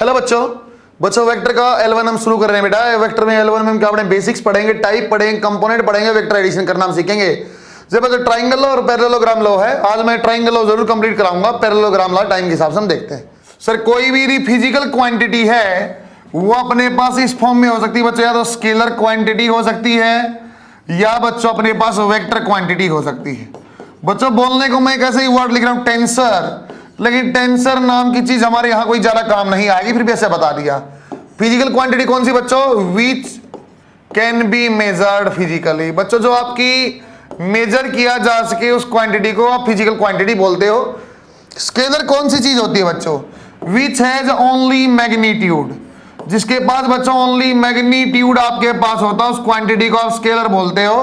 Hello बच्चों vector का L1 हम शुरू कर रहे हैं बेटा। वेक्टर में L1 में हम क्या पढ़ेंगे, बेसिक्स पढ़ेंगे, टाइप पढ़ेंगे, कंपोनेंट पढ़ेंगे, वेक्टर एडिशन करना हम सीखेंगे। जब बच्चों ट्राइंगल लॉ और पैरेललोग्राम लॉ है, आज मैं ट्राइंगल लॉ जरूर कंप्लीट कराऊंगा, पैरेललोग्राम लॉ टाइम के हिसाब से हम देखते हैं। सर कोई भी फिजिकल क्वांटिटी है वो अपने पास इस फॉर्म में हो सकती है बच्चों, या तो स्केलर क्वांटिटी हो सकती है या बच्चों अपने पास वेक्टर क्वांटिटी हो सकती है। बच्चों बोलने को मैं कैसे ही वर्ड लिख रहा हूं टेंसर, लेकिन टेंसर नाम की चीज हमारे यहां कोई ज्यादा काम नहीं आएगी, फिर भी ऐसे बता दिया। फिजिकल क्वांटिटी कौन सी बच्चों, which can be measured physically. बच्चों जो आपकी मेजर किया जा सके उस क्वांटिटी को आप फिजिकल क्वांटिटी बोलते हो। स्केलर कौन सी चीज होती है बच्चों, विच हैज ओनली मैग्नीट्यूड, जिसके पास बच्चों ओनली मैग्नीट्यूड आपके पास होता है उस क्वांटिटी को आप स्केलर बोलते हो।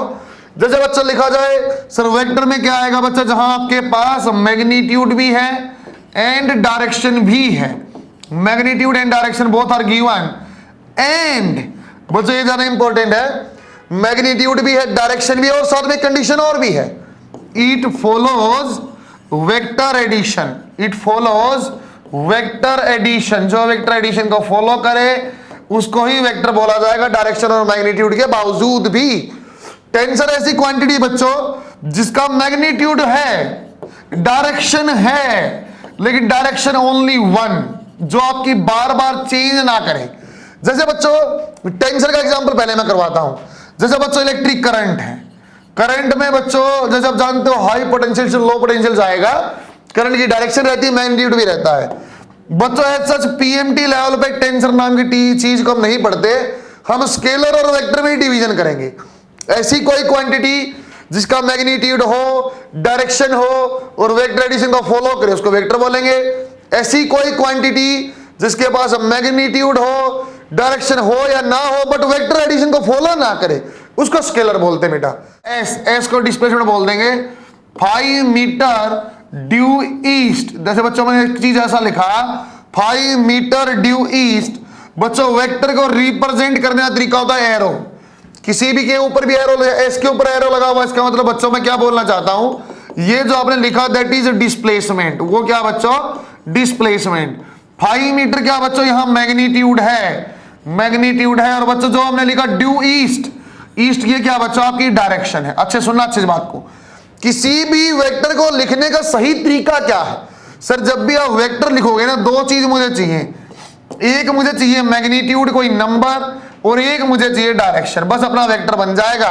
जैसे बच्चों लिखा जाए सर वेक्टर में क्या आएगा बच्चों, जहां आपके पास मैग्नीट्यूड भी है एंड डायरेक्शन भी है। Magnitude and direction both are given and बच्चों ये ज्यादा इंपॉर्टेंट है, मैग्नीट्यूड भी है डायरेक्शन भी है और साथ में कंडीशन और भी है, it follows vector addition. It follows vector addition, जो वेक्टर एडिशन को फॉलो करे उसको ही वेक्टर बोला जाएगा, डायरेक्शन और मैग्नीट्यूड के बावजूद भी। टेंसर ऐसी क्वांटिटी बच्चों जिसका मैग्नीट्यूड है, डायरेक्शन है, लेकिन डायरेक्शन ओनली वन, जो आपकी बार बार चेंज ना करे। जैसे बच्चों टेंसर का एग्जांपल पहले मैं करवाता हूं। जैसे बच्चों इलेक्ट्रिक करंट है, करंट में बच्चों जैसे आप जानते हो हाई पोटेंशियल से लो पोटेंशियल जाएगा, करंट की डायरेक्शन रहती है, मैग्नीट्यूड भी रहता है। बच्चों एज सच पीएमटी लेवल पे टेंसर नाम की चीज को हम नहीं पढ़ते, हम स्केलर और वेक्टर में ही डिवीजन करेंगे। ऐसी कोई क्वांटिटी जिसका मैग्नीट्यूड हो, डायरेक्शन हो और वेक्टर एडिशन को फॉलो करे उसको वेक्टर बोलेंगे। ऐसी कोई क्वांटिटी जिसके पास मैग्नीट्यूड हो, डायरेक्शन हो या ना हो बट वेक्टर एडिशन को फॉलो ना करे उसको स्केलर बोलते हैं बेटा। एस को डिस्प्लेसमेंट बोल देंगे। 5 मीटर ड्यू ईस्ट, जैसे बच्चों मैंने एक चीज ऐसा लिखा 5 मीटर ड्यू ईस्ट, बच्चों वेक्टर को रिप्रेजेंट करने का तरीका होता है एरो। किसी भी के ऊपर भी एरो, एस के ऊपर एरो लगा हुआ, इसका मतलब बच्चों मैं क्या बोलना चाहता हूं, ये जो आपने लिखा दैट इज डिस्प्लेसमेंट। वो क्या बच्चों, डिस्प्लेसमेंट। 5 मीटर क्या बच्चों, यहां मैग्नीट्यूड है, मैग्नीट्यूड है। और बच्चों जो हमने लिखा ड्यू ईस्ट, ईस्ट ये क्या बच्चों आपकी डायरेक्शन है। अच्छे सुनना अच्छी बात को, किसी भी वेक्टर को लिखने का सही तरीका क्या है। सर जब भी आप वेक्टर लिखोगे ना, दो चीज मुझे चाहिए, एक मुझे चाहिए मैग्नीट्यूड कोई नंबर और एक मुझे चाहिए डायरेक्शन, बस अपना वेक्टर बन जाएगा।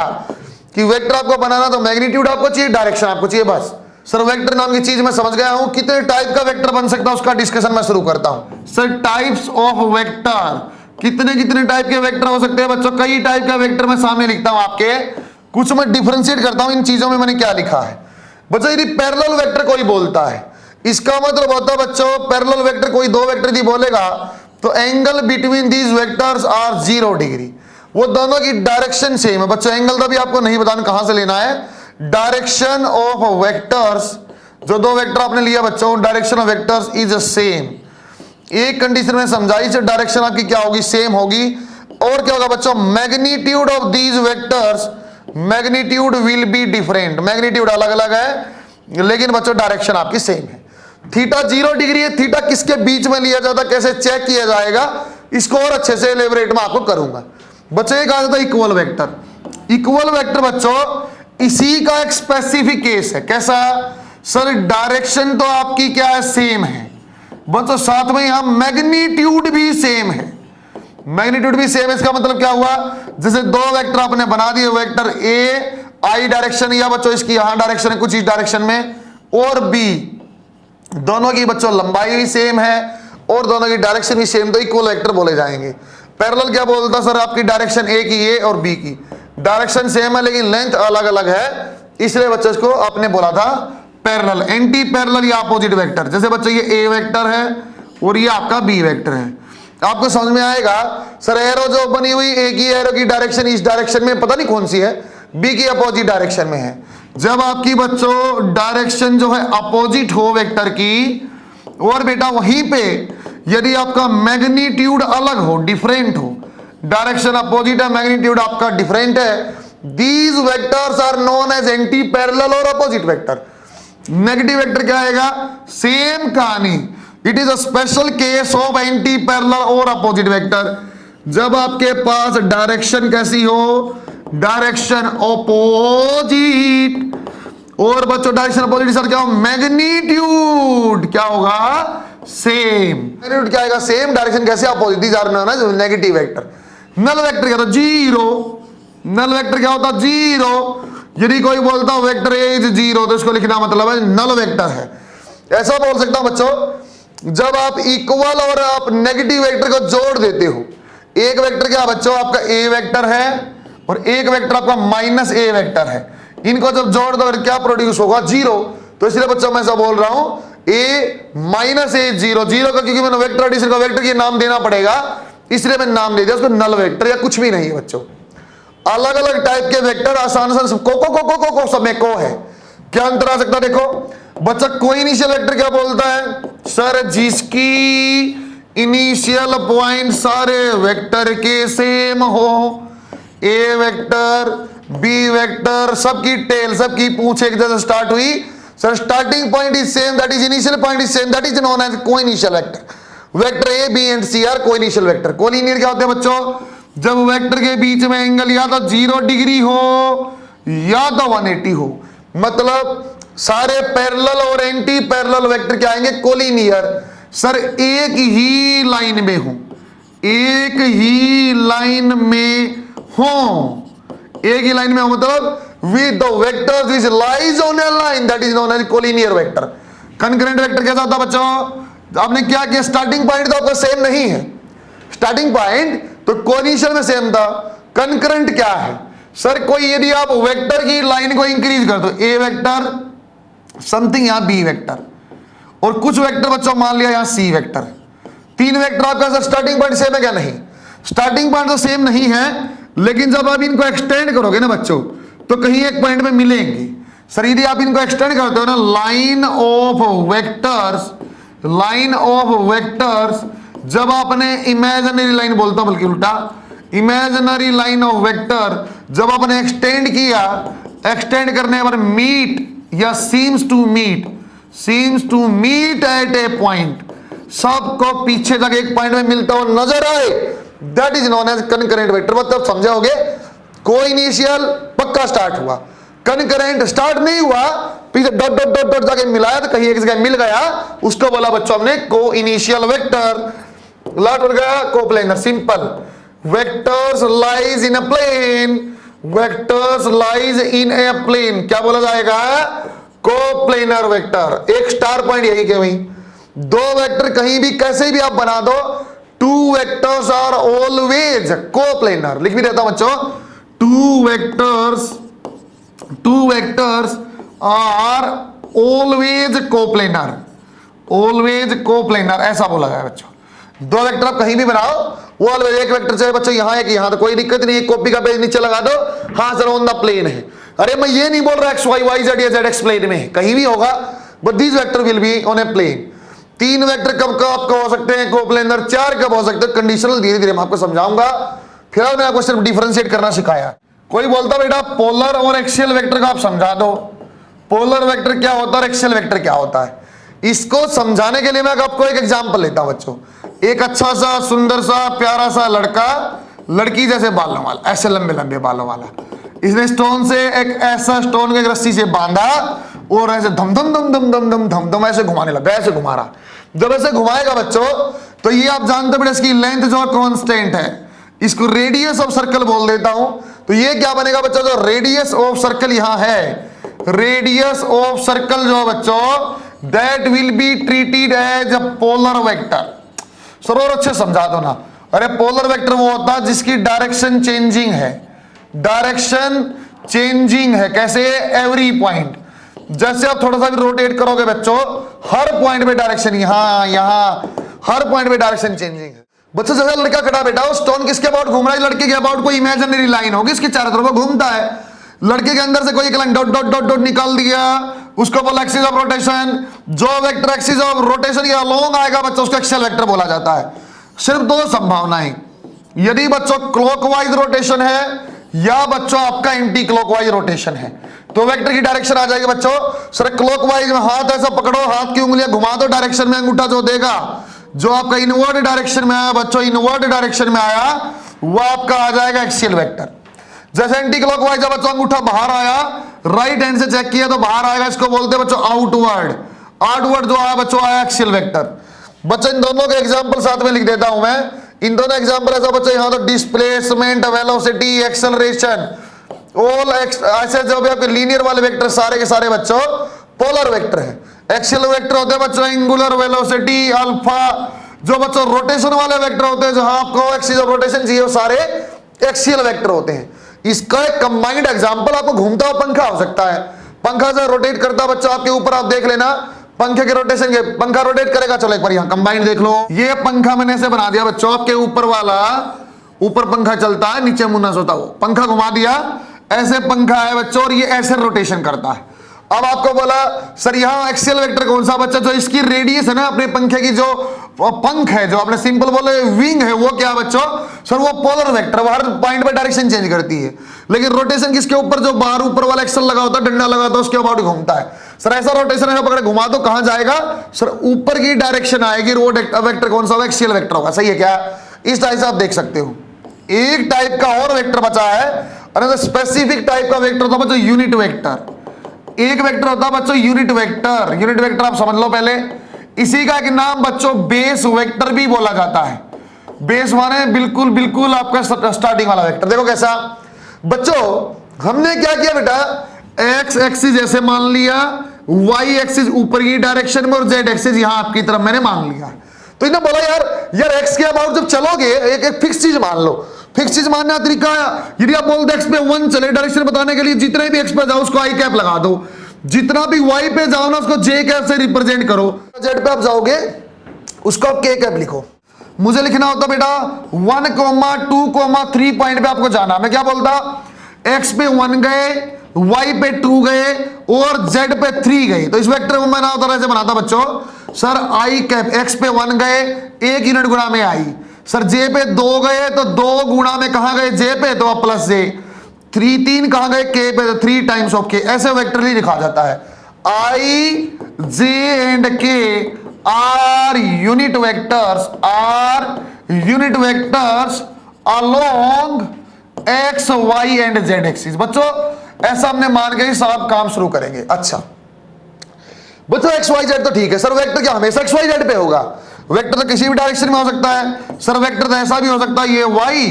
कि वेक्टर आपको बनाना तो मैग्नीट्यूड आपको चाहिए, डायरेक्शन आपको चाहिए, बस। सर वेक्टर नाम की चीज मैं समझ गया हूं, कितने टाइप का वेक्टर बन सकता है उसका डिस्कशन मैं शुरू करता हूं। सर टाइप्स ऑफ वेक्टर, कितने कितने टाइप के वेक्टर हो सकते हैं बच्चों, कई टाइप का वेक्टर मैं सामने लिखता हूं आपके, कुछ मैं डिफरेंशिएट करता हूं इन चीजों में मैंने क्या लिखा है। बच्चों यदि पैरेलल वेक्टर कोई बोलता है, इसका मतलब होता है बच्चों पैरेलल वेक्टर कोई दो वेक्टर यदि बोलेगा तो angle between these vectors are 0 degree, वो दोनों की डायरेक्शन सेम है। बच्चों एंगल तो भी आपको नहीं बताना कहां से लेना है, डायरेक्शन ऑफ वेक्टर्स, जो दो वेक्टर आपने लिया बच्चों, direction of vectors is same. एक कंडीशन में समझाई, डायरेक्शन आपकी क्या होगी, सेम होगी। और क्या होगा बच्चों, magnitude of these vectors, magnitude will be different, magnitude अलग अलग है लेकिन बच्चों डायरेक्शन आपकी सेम है। थीटा 0 डिग्री है, थीटा किसके बीच में लिया जाता, कैसे चेक किया जाएगा, इसको और अच्छे से एलेबरेट में आपको करूंगा। बच्चों एक आता है इक्वल वेक्टर। इक्वल वेक्टर बच्चों इसी का एक स्पेसिफिक केस है। कैसा सर, डायरेक्शन तो आपकी क्या है, सेम है बच्चों, साथ में यहां मैग्नीट्यूड भी सेम है, मैग्नीट्यूड भी सेम है। इसका मतलब क्या हुआ, जैसे दो वेक्टर आपने बना दिए, वेक्टर ए आई डायरेक्शन या बच्चों इसकी यहां डायरेक्शन है कुछ इस डायरेक्शन में, और बी, दोनों की बच्चों लंबाई भी सेम है और दोनों की डायरेक्शन भी सेम, तो इक्वल वेक्टर बोले जाएंगे। पैरेलल क्या बोलता सर, आपकी डायरेक्शन ए की ए और बी की डायरेक्शन सेम है लेकिन लेंथ अलग अलग है, इसलिए बच्चों इसको आपने बोला था पैरेलल। एंटी पैरेलल या अपोजिट वेक्टर, जैसे बच्चों ये ए वेक्टर है और ये आपका बी वेक्टर है। आपको समझ में आएगा सर, एरो जो बनी हुई ए की एरो की डायरेक्शन इस डायरेक्शन में पता नहीं कौन सी है, बी की अपोजिट डायरेक्शन में है। जब आपकी बच्चों डायरेक्शन जो है अपोजिट हो वेक्टर की, और बेटा वहीं पे यदि आपका मैग्नीट्यूड अलग हो, डिफरेंट हो, डायरेक्शन अपोजिट है, मैग्नीट्यूड आपका डिफरेंट है, these vectors are known as anti parallel और अपोजिट वेक्टर। नेगेटिव वेक्टर क्या आएगा, सेम कहानी, it is a special case of anti parallel और अपोजिट वेक्टर। जब आपके पास डायरेक्शन कैसी हो, डायरेक्शन ऑपोजिट, और बच्चों डायरेक्शन अपोजिट सर क्या हो, मैग्नीट्यूड क्या होगा, सेम। मैग्नीट्यूड क्या आएगा, सेम। डायरेक्शन कैसे, opposite. These are known as negative vector. Null vector क्या होता, जीरो। नल वेक्टर क्या होता, जीरो। यदि कोई बोलता है वेक्टर ए इज जीरो, तो इसको लिखना मतलब है नल वेक्टर है। ऐसा बोल सकता हूं बच्चों, जब आप इक्वल और आप नेगेटिव वेक्टर को जोड़ देते हो, एक वेक्टर क्या बच्चों आपका ए वेक्टर है और एक वेक्टर आपका माइनस ए वेक्टर है, इनको जब जोड़ दो क्या प्रोड्यूस होगा, जीरो। तो इसलिए बच्चों मैं ऐसा बोल रहा हूं ए माइनस ए जीरो, जीरो का क्योंकि मैंने वेक्टर एडिशन का वेक्टर की नाम देना पड़ेगा, इसलिए मैंने नाम दे दिया उसको नल वेक्टर, या कुछ भी नहीं है बच्चों। अलग अलग टाइप के वेक्टर आसान से को सब में को है। क्या अंतर आ सकता है, देखो बच्चा कोई इनिशियल वेक्टर क्या बोलता है, सर जिसकी इनिशियल पॉइंट सारे वेक्टर के सेम हो, ए वेक्टर बी वेक्टर सबकी टेल सबकी पूंछ एक जैसे स्टार्ट हुई, sir starting point is same, that is initial point is same, that is known as coinitial vector. Vector A B and C are coinitial vector. Collinear क्या होते हैं बच्चों, जब वेक्टर के बीच में एंगल या तो 0 डिग्री हो या तो 180 हो, मतलब सारे पैरेलल और एंटी पैरेलल वेक्टर क्या आएंगे, कोलिनियर। सर एक ही लाइन में हो, एक ही लाइन में हो, एक ही लाइन में हो मतलब with the vector which lies on a line, that is known as collinear vector. Concurrent vector कैसा होता बच्चों, आपने क्या किया, स्टार्टिंग पॉइंट तो आपका सेम नहीं है, स्टार्टिंग पॉइंट तो कोइनिशियल में सेम था। कंकरेंट क्या है, सर कोई यदि आप वेक्टर की लाइन को इंक्रीज कर दो, ए वेक्टर समथिंग यहां बी वेक्टर और कुछ वेक्टर बच्चों मान लिया यहां सी वेक्टर, तीन वेक्टर आपका सर स्टार्टिंग पॉइंट सेम है क्या, नहीं, स्टार्टिंग पॉइंट तो सेम नहीं है, लेकिन जब आप इनको एक्सटेंड करोगे ना बच्चों तो कहीं एक पॉइंट में मिलेंगे। सर यदि आप इनको एक्सटेंड करते हो ना, line of vectors, line of vectors, जब आपने इमेजिनरी लाइन बोलता हूं बल्कि उल्टा, इमेजिनरी लाइन ऑफ वेक्टर जब आपने एक्सटेंड किया, एक्सटेंड करने पर मीट या seems to meet at a point, सबको पीछे तक एक पॉइंट में मिलता हुआ नजर आए, that is known as concurrent vector. मतलब समझाओगे, को इनिशियल पक्का स्टार्ट हुआ, कनकरेंट स्टार्ट नहीं हुआ, पीछे डॉट डॉट डॉट डॉट जाके मिलाया तो कहीं एक जगह मिल गया, उसको बोला बच्चों हमने को इनिशियल वेक्टर। लॉट हो गया coplanar, simple. Vectors lies in a plane, vectors lies in a plane क्या बोला जाएगा, कोप्लेनर वेक्टर। एक स्टार पॉइंट यही के भाई, दो वेक्टर कहीं भी कैसे भी आप बना दो, two vectors are always coplanar. लिख भी देता हूं बच्चों, two vectors are always coplanar, always coplanar ऐसा बोला गया बच्चों। दो वेक्टर आप कहीं भी बनाओ, वो ऑलवेज, एक वेक्टर चाहे बच्चों यहां एक यहां, तो कोई दिक्कत नहीं, एक कॉपी का पेज नीचे लगा दो, हाँ सर ऑन द प्लेन है। अरे मैं ये नहीं बोल रहा एक्स वाई वाई जेड या जेड एक्स प्लेन में, कहीं भी होगा, but this vector will be on a plane. तीन वेक्टर कब कब आपको हो सकते हैं कोप्लेनर, चार कब हो सकते हैं कंडीशनल, धीरे धीरे मैं आपको समझाऊंगा। फिलहाल मैंने आपको सिर्फ डिफरेंशिएट करना सिखाया। कोई बोलता बेटा पोलर और एक्सियल वेक्टर को आप समझा दो, पोलर वेक्टर क्या होता है और एक्सियल वेक्टर क्या होता है, इसको समझाने के लिए मैं आपको एक एग्जांपल लेता हूं बच्चों। एक अच्छा सा सुंदर सा प्यारा सा लड़का, लड़की जैसे बालों वाला, ऐसे लंबे लंबे बालों वाला, इसने स्टोन से एक ऐसा स्टोन को एक रस्सी से बांधा और ऐसे धम धम धम धम धम धम धम धम ऐसे घुमाने लगा, ऐसे घुमा रहा। जब ऐसे घुमाएगा बच्चों तो ये आप जानते हो इसकी लेंथ जो कांस्टेंट है, इसको रेडियस ऑफ सर्कल बोल देता हूं। तो ये क्या बनेगा बच्चों, जो रेडियस ऑफ सर्कल यहां है, रेडियस ऑफ सर्कल जो बच्चों that will be treated as a polar vector. Sir और अच्छे समझा दो ना, अरे पोलर वेक्टर वो होता है जिसकी डायरेक्शन चेंजिंग है, डायरेक्शन चेंजिंग है, कैसे, एवरी पॉइंट। जैसे आप थोड़ा सा भी रोटेट करोगे बच्चों, हर पॉइंट पे डायरेक्शन यहां यहां हर पॉइंट पे डायरेक्शन चेंजिंग है। बच्चों जैसे लड़का खड़ा बेटा, वो स्टोन किसके अबाउट घूम रहा है, लड़के के अबाउट कोई इमेजिनरी लाइन होगी, इसके चारों तरफ घूमता है, लड़के के अंदर से कोई एक line dot dot dot dot निकाल दिया, उसको बोला एक्सिस ऑफ रोटेशन। जो वेक्टर एक्सिस ऑफ रोटेशन के अलोंग आएगा बच्चों उसको एक्सियल वेक्टर बोला जाता है। सिर्फ दो संभावनाएं, यदि बच्चों क्लॉकवाइज रोटेशन है या बच्चों आपका एंटी क्लॉकवाइज रोटेशन है। तो वेक्टर की डायरेक्शन आ जाएगी बच्चों सर क्लॉकवाइज में, हाथ ऐसा पकड़ो, हाथ की उंगलियां घुमा दो डायरेक्शन में, अंगूठा जो देगा जो आपका इनवर्ड डायरेक्शन में आया बच्चों, इनवर्ड डायरेक्शन में आया वो आपका आ जाएगा एक्सियल वेक्टर। जैसे एंटी क्लॉकवाइज बच्चों अंगूठा बाहर आया, राइट हैंड से चेक किया तो बाहर आएगा, इसको बोलते हैं बच्चों आउटवर्ड। आउटवर्ड जो आया बच्चों आया एक्सियल वेक्टर। बच्चों इन दोनों के एग्जांपल साथ में लिख देता हूं मैं, इन दोनों एग्जांपल ऐसा बच्चों यहां तो डिस्प्लेसमेंट, वेलोसिटी, एक्सेलरेशन, ऑल ऐसे जो भी आपके लीनियर वाले वेक्टर सारे के सारे बच्चों पोलर वेक्टर है। एक्सियल वेक्टर होते हैं बच्चों एंगुलर वेलोसिटी, अल्फा। जो बच्चों रोटेशन वाले वेक्टर होते हैं जहां आपको एक्सिस ऑफ रोटेशन चाहिए वो सारे एक्सियल वेक्टर होते हैं। इसका एक कंबाइंड एग्जांपल आपको घूमता हुआ पंखा हो सकता है। पंखा से रोटेट करता बच्चों आपके ऊपर, आप देख लेना पंखे के रोटेशन के, पंखा रोटेट करेगा। चलो एक बार यहां कंबाइंड देख लो, ये पंखा मैंने ऐसे बना दिया बच्चों, आपके ऊपर वाला, ऊपर पंखा चलता है नीचे मुन्ना सोता हो, पंखा घुमा दिया, ऐसे पंखा है बच्चों और ये ऐसे रोटेशन करता है। अब आपको बोला सर यहां एक्सियल वेक्टर कौन सा बच्चा, जो इसकी रेडियस है ना अपने पंखे की, जो पंख है जो आपने सिंपल बोले विंग है, वो क्या बच्चों सर वो पोलर वेक्टर, वो हर पॉइंट पे डायरेक्शन चेंज करती है। लेकिन रोटेशन किसके ऊपर, जो बाहर ऊपर वाला एक्सल लगा होता है, डंडा लगा होता है उसके अबाउट घूमता है। सर ऐसा रोटेशन है पकड़े घुमा दो कहां जाएगा सर ऊपर की डायरेक्शन आएगी, रोड वेक्टर कौन सा होगा एक्सियल वेक्टर होगा। सही है क्या? इस टाइप से आप देख सकते हो। एक टाइप का और वेक्टर बचा है, स्पेसिफिक टाइप का वेक्टर होता है बच्चों यूनिट वेक्टर। एक वेक्टर होता है बच्चों यूनिट वेक्टर। यूनिट वेक्टर आप समझ लो पहले, इसी का एक नाम बच्चों बेस वेक्टर भी बोला जाता है। बेस माने बिल्कुल बिल्कुल आपका स्टार्टिंग वाला वेक्टर। देखो कैसा बच्चों, हमने क्या किया बेटा, एक्स एक्सिस ऐसे मान लिया, वाई एक्सिस ऊपर की डायरेक्शन में और जेड एक्सिस यहां आपकी तरफ मैंने मान लिया। तो इन्होंने बोला यार एक्स के अबाउट जब चलोगे एक फिक्स चीज मान लो। फिक्स चीज मानने का तरीका है, यदि आप बोलते एक्स पे 1 चले डायरेक्शन बताने के लिए, जितने भी एक्स पे जाओ उसको आई कैप लगा दो, जितना भी वाई पे जाओ ना उसको जे कैप से रिप्रेजेंट करो। जेड पे आप जाओगे उसको आप के कैप लिखो। मुझे लिखना होता बेटा 1, 2, 3 पॉइंट पे आपको जाना। मैं क्या बोलता, एक्स पे 1 गए, वाई पे 2 गए और जेड पे 3 गए। तो इस वेक्टर को मैं ना होता ऐसे बनाता बच्चों, सर आई कैप एक्स पे 1 गए 1 यूनिट गुणा में आई, सर जे पे 2 गए तो 2 गुणा में कहां गए जे पे, तो प्लस जे, 3 कहां गए के पे, तो 3 टाइम्स ऑफ के। ऐसे वेक्टर ही लिखा जाता है। I j and k are unit vectors along x y and z axis. बच्चों ऐसा हमने मान के साहब काम शुरू करेंगे। अच्छा बच्चों एक्स वाई जेड तो ठीक है, सर वेक्टर क्या हमेशा एक्स वाई जेड पे होगा? वेक्टर तो किसी भी डायरेक्शन में हो सकता है। सर वेक्टर तो ऐसा भी हो सकता है, ये वाई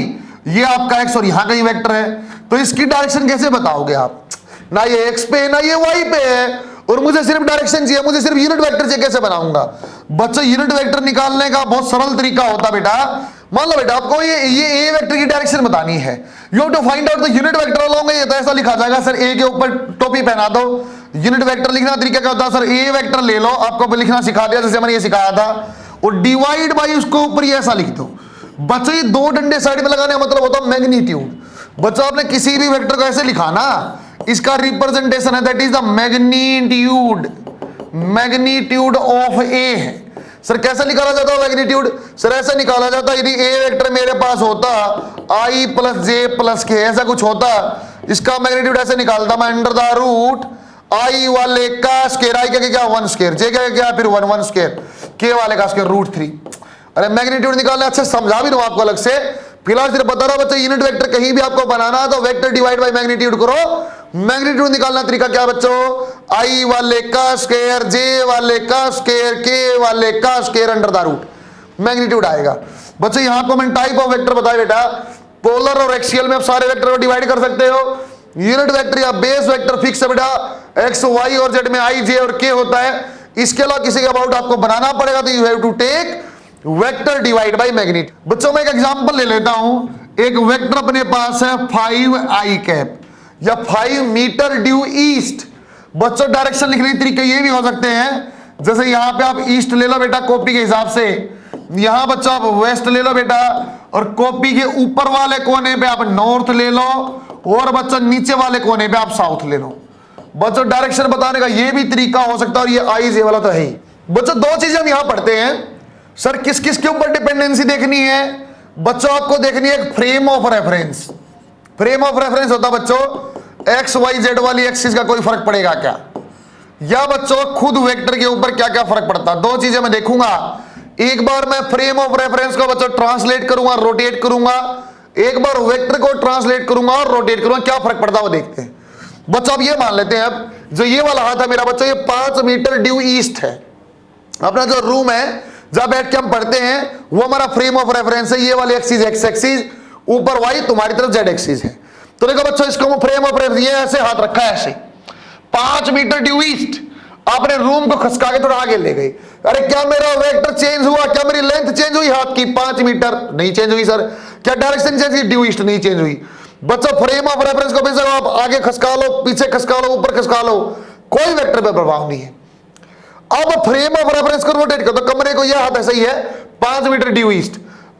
ये आपका एक्स और यहां कहीं वेक्टर है, तो इसकी डायरेक्शन कैसे बताओगे आप? ना ये एक्स पे है ना ये वाई पे है, और मुझे सिर्फ डायरेक्शन चाहिए, मुझे सिर्फ यूनिट वेक्टर चाहिए, कैसे बनाऊंगा? बच्चों यूनिट वेक्टर निकालने का बहुत सरल तरीका होता बेटा। मान लो बेटा आपको ये ए वेक्टर की डायरेक्शन बतानी है, you have to find out the unit vector along. ये तो ऐसा लिखा जाएगा, सर ए के ऊपर टोपी पहना दो। यूनिट वेक्टर लिखना तरीका क्या होता है, सर ए वेक्टर ले लो, आपको लिखना सिखा दिया जैसे मैंने ये सिखाया था, और डिवाइड बाई उसको ऊपर ये ऐसा लिख दो। बच्चों ये 2 डंडे साइड में लगाने का मतलब होता है मैग्नीट्यूड। बच्चों आपने किसी भी वेक्टर को ऐसे लिखा ना, इसका रिप्रेजेंटेशन है that is the magnitude of A है। सर कैसे निकाला जाता है मैग्नीट्यूड? सर ऐसे निकाला जाता है, यदि ए वेक्टर मेरे पास होता आई प्लस जे प्लस के ऐसा कुछ होता, इसका मैग्नीट्यूड ऐसे निकालता मैं अंडर द रूट आई वाले का स्क्वायर, आई का क्या 1 स्क्वायर, जे का क्या फिर 1 स्क्वायर, के वाले का स्क्वायर √3। अरे मैग्नीट्यूड निकालने अच्छे समझा भी दूं आपको अलग से, फिलहाल सिर्फ बता रहा बच्चे यूनिट वेक्टर कहीं भी आपको बनाना है तो वेक्टर डिवाइड बाय मैग्नीट्यूड करो। मैग्नीट्यूड निकालना तरीका क्या बच्चों, आई वाले का स्क्वायर, जे वाले का स्क्वायर, के वाले का square under the root magnitude आएगा। बच्चों यहां आपको मैंने टाइप ऑफ वेक्टर बताया बेटा, पोलर और एक्सियल में आप सारे वेक्टर को डिवाइड कर सकते हो। यूनिट वेक्टर या बेस वेक्टर फिक्स है बेटा, एक्स वाई और जेड में आई जे और के होता है। इसके अलावा किसी के अबाउट आपको बनाना पड़ेगा तो you have to take vector divide by magnitude. बच्चों मैं एक एग्जांपल ले लेता हूं, एक वेक्टर अपने पास है 5 आई कैप या 5 मीटर ड्यू ईस्ट। बच्चों डायरेक्शन लिखने के तरीके ये भी हो सकते हैं, जैसे यहां पे आप ईस्ट ले लो बेटा कॉपी के हिसाब से, यहां बच्चों आप वेस्ट ले लो बेटा, और कॉपी के ऊपर वाले कोने पे आप नॉर्थ ले लो, और बच्चों नीचे वाले कोने पे आप साउथ ले लो। बच्चों डायरेक्शन बताने का ये भी तरीका हो सकता है, और ये आई जे वाला तो है ही। बच्चों 2 चीजें हम यहां पढ़ते हैं, सर किस किस के ऊपर डिपेंडेंसी देखनी है? बच्चों आपको देखनी है frame of reference. Frame of reference होता बच्चों एक्स वाई जेड वाली एक्सिस का कोई फर्क पड़ेगा क्या, या बच्चों खुद वेक्टर के ऊपर क्या क्या फर्क पड़ता है। दो चीजें मैं देखूंगा, एक बार मैं फ्रेम ऑफ रेफरेंस को बच्चों ट्रांसलेट करूंगा, रोटेट करूंगा, एक बार वेक्टर को ट्रांसलेट करूंगा और रोटेट करूंगा, क्या फर्क पड़ता है वो देखते हैं। बच्चों अब ये मान लेते हैं, अब जो ये वाला हाथ है मेरा बच्चों, ये 5 मीटर ड्यू ईस्ट है। अपना जो रूम है जहां बैठ के हम पढ़ते हैं वो हमारा फ्रेम ऑफ रेफरेंस है। ये वाली एक्सिस एक्स एक्सिस, ऊपर वाई, तुम्हारी तरफ जेड एक्सिस है। तो देखो बच्चों, इसको फ्रेम ऑफ रेफरेंस, ये ऐसे हाथ रखा है ऐसे 5 मीटर ड्यू ईस्ट, आपने रूम को खसका के थोड़ा आगे ले गई। अरे क्या मेरा वेक्टर चेंज हुआ, क्या मेरी लेंथ चेंज हुई हाथ की? 5 मीटर नहीं चेंज हुई सर। क्या डायरेक्शन चेंज हुई? ड्यू ईस्ट नहीं चेंज हुई। बच्चों फ्रेम ऑफ रेफरेंस को बेशक आप आगे खसका लो, पीछे खसका लो, ऊपर खसका लो, कोई वेक्टर पे प्रभाव नहीं है। अब फ्रेम ऑफ रेफरेंस को रोटेट कर दो, कमरे को, यह हाथ ऐसा ही है 5 मीटर ड्यू ईस्ट,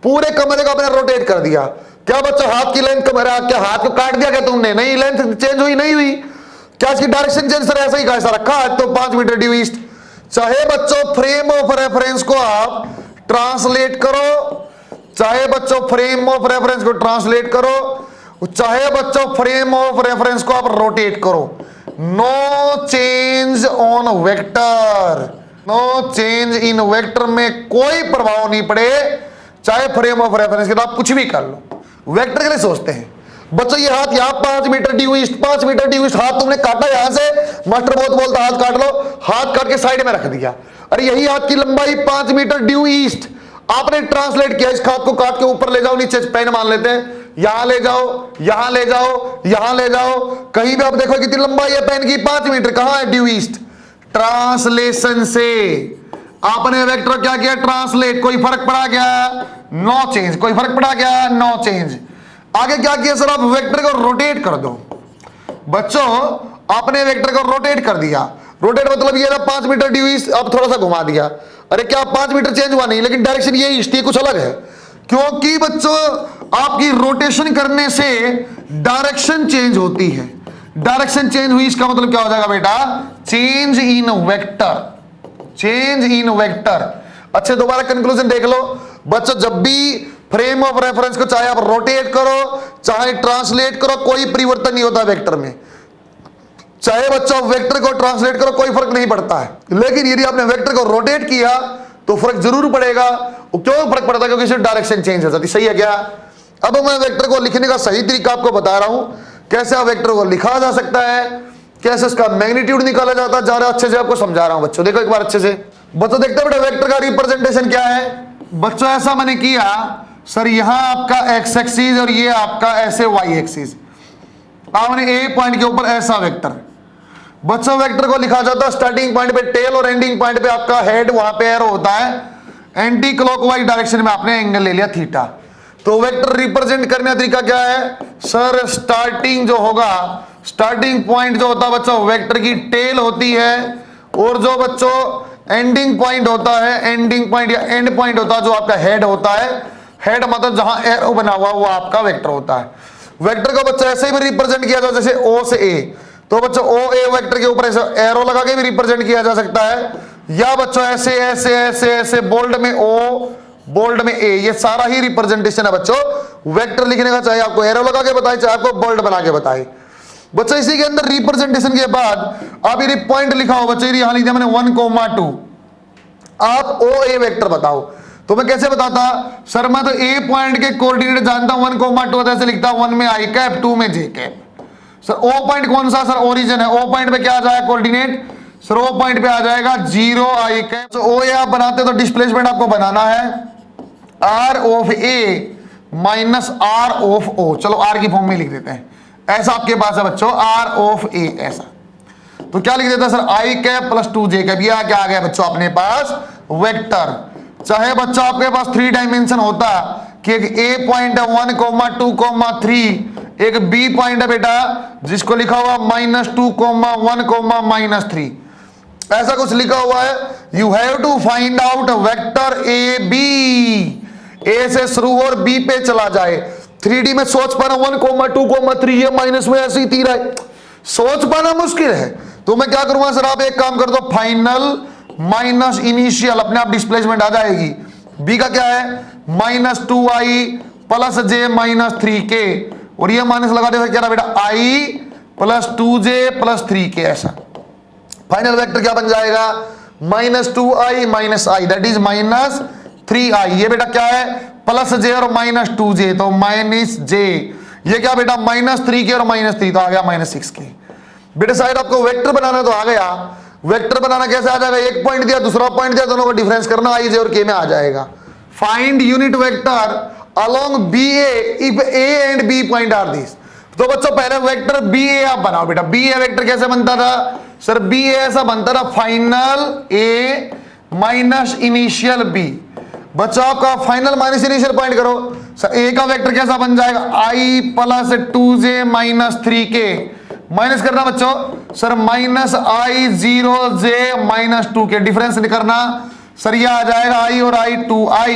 पूरे कमरे को आपने रोटेट कर दिया। क्या बच्चों हाथ की लेंथ, कमरा क्या हाथ को काट दिया क्या तुमने? नहीं, लेंथ चेंज हुई नहीं हुई। क्या इसकी डायरेक्शन चेंज सर ऐसा ही का ऐसा रखा है तो 5 मीटर ड्यू ईस्ट। चाहे बच्चों फ्रेम ऑफ रेफरेंस को आप ट्रांसलेट करो, चाहे बच्चों फ्रेम ऑफ रेफरेंस को ट्रांसलेट करो, चाहे बच्चों फ्रेम ऑफ रेफरेंस को आप रोटेट करो, no change on vector, no change in vector में कोई प्रभाव नहीं पड़े। चाहे फ्रेम ऑफ रेफरेंस के तो आप कुछ भी कर लो, वेक्टर के लिए सोचते हैं। बच्चों ये हाथ यहाँ 5 metre due east, 5 metre due east, हाथ तुमने काटा यहां से, मास्टर बहुत बोलता हाथ काट लो, हाथ काट के साइड में रख दिया। अरे यही हाथ की लंबाई 5 मीटर ड्यू ईस्ट, आपने ट्रांसलेट किया, इस हाथ को काट के ऊपर ले जाओ, नीचे पेन मान लेते हैं, यहां ले जाओ, यहां ले जाओ, यहां ले जाओ, कहीं भी आप देखो कितनी लंबाई है पेन की, 5 मीटर। कहां है ड्यू ईस्ट? ट्रांसलेशन से आपने वेक्टर क्या किया? ट्रांसलेट। कोई फर्क पड़ा क्या? No change. कोई फर्क पड़ा क्या? No change. आगे क्या किया सर? आप वेक्टर को रोटेट कर दो। बच्चों आपने वेक्टर को रोटेट कर दिया, रोटेट मतलब ये 5 मीटर ड्यू ईस्ट, अब थोड़ा सा घुमा दिया। अरे क्या 5 मीटर चेंज हुआ? नहीं, लेकिन डायरेक्शन ये ईस्ट, ये कुछ अलग है, क्योंकि बच्चों आपकी रोटेशन करने से डायरेक्शन चेंज होती है। डायरेक्शन चेंज हुई, इसका मतलब क्या हो जाएगा बेटा? Change in vector, change in vector. अच्छा दोबारा कंक्लूजन देख लो बच्चों, जब भी फ्रेम ऑफ रेफरेंस को चाहे आप रोटेट करो चाहे ट्रांसलेट करो, कोई परिवर्तन नहीं होता वेक्टर में। चाहे बच्चों वेक्टर को ट्रांसलेट करो, कोई फर्क नहीं पड़ता है, लेकिन यदि आपने वेक्टर को रोटेट किया तो फर्क जरूर पड़ेगा। क्यों फर्क पड़ता है? क्योंकि इससे डायरेक्शन चेंज हो जाती। सही है क्या? अब मैं वेक्टर को लिखने का सही तरीका आपको बता रहा हूं, कैसे आप वेक्टर को लिखा जा सकता है, कैसे उसका मैग्नीट्यूड निकाला जाता है, जा रहा अच्छे से आपको समझा रहा हूं बच्चों। देखो एक बार अच्छे से बच्चों, देखते बेटा वेक्टर का रिप्रेजेंटेशन क्या है। बच्चों ऐसा मैंने किया सर, यहां आपका एक्स एक्सिस और ये आपका ऐसे वाई एक्सिस, आपने ए पॉइंट के ऊपर ऐसा वेक्टर। बच्चों वेक्टर को लिखा जाता है स्टार्टिंग पॉइंट पे टेल और एंडिंग पॉइंट पे आपका हेड, वहां पे एरो होता है, एंटी क्लॉकवाइज डायरेक्शन में आपने एंगल ले लिया थीटा। तो वेक्टर रिप्रेजेंट करने का तरीका क्या है सर? स्टार्टिंग जो होगा, स्टार्टिंग पॉइंट जो होता है बच्चों वेक्टर की टेल होती है, और जो बच्चों एंडिंग पॉइंट होता है, एंडिंग पॉइंट या एंड पॉइंट होता है जो आपका हेड होता है, हेड मतलब जहां एरो बना हुआ वो आपका वेक्टर होता है। वेक्टर को बच्चों ऐसे भी रिप्रेजेंट किया जाता है जैसे ओ से ए, तो बच्चों ओ ए वेक्टर के ऊपर ऐसे एरो लगा के भी रिप्रेजेंट किया जा सकता है, या बच्चों ऐसे ऐसे ऐसे ऐसे बोल्ड में ओ, बोल्ड में ए, ये सारा ही रिप्रेजेंटेशन है बच्चों वेक्टर लिखने का। चाहे आपको एरो लगा के बताए, चाहे आपको बोल्ड बना के बताए। बच्चों इसी के अंदर रिप्रेजेंटेशन के बाद आप यदि पॉइंट लिखा हो बच्चों, यहां लिख दिया मैंने 1,2, आप ओ ए वेक्टर बताओ, तो मैं कैसे बताता सर? मैं तो ए पॉइंट के कोऑर्डिनेट जानता हूं 1,2, ऐसे लिखता 1 में आई कैप 2 में जे कैप। सर ओ पॉइंट कौन सा? सर ओरिजिन है। ओ पॉइंट पे क्या आ जाएगा कोऑर्डिनेट? सर ओ पॉइंट पे आ जाएगा 0 आई कैप। तो ओ ए आप बनाते तो डिस्प्लेसमेंट आपको बनाना है r of a minus r of o. चलो आर की फॉर्म में लिख देते हैं, ऐसा आपके पास है बच्चों आर ऑफ ए ऐसा। तो क्या लिख देता है सर? आई कैप प्लस 2 जे कैप। ये क्या आ गया बच्चों अपने पास वेक्टर। चाहे बच्चों आपके पास 3 डायमेंशन होता कि एक ए पॉइंट है 1,2,3, एक बी पॉइंट है बेटा जिसको लिखा हुआ -2,1,-3, ऐसा कुछ लिखा हुआ है। You have to find out vector A B, A से शुरू और बी पे चला जाए। 3D में सोच पाना 1,2,3 ये माइनस में ऐसे ही तीर है, सोच पाना मुश्किल है। तो मैं क्या करूंगा सर? आप एक काम कर दो, फाइनल माइनस इनिशियल, अपने आप डिस्प्लेसमेंट आ जाएगी। बी का क्या है? -2i प्लस j -3k, और ये माइनस लगा दे क्या बेटा? i plus 2j plus 3k, ऐसा फाइनल वेक्टर क्या बन जाएगा, -2i minus I, that is -3i। ये बेटा क्या है, प्लस j और -2j, तो -j। ये क्या बेटा, -3k और -3, तो आ गया -6k। बेटा साइड आपको वेक्टर बनाना तो आ गया, वेक्टर बनाना कैसे आ जाएगा, एक पॉइंट दिया दूसरा पॉइंट दिया, दोनों को डिफरेंस करना, i j और k में आ जाएगा। Find unit vector along BA if A and B point are this. तो बच्चों पहले वेक्टर BA आप बनाओ बेटा। BA वेक्टर कैसे बनता था सर, BA ऐसा बनता था final A minus initial B। बच्चों आपका फाइनल माइनस इनिशियल पॉइंट करो सर, A का वेक्टर कैसा बन जाएगा, I plus 2j minus 3k, minus करना बच्चों sir -I 0j minus 2k, difference निकलना सर, ये आ जाएगा I और I 2i,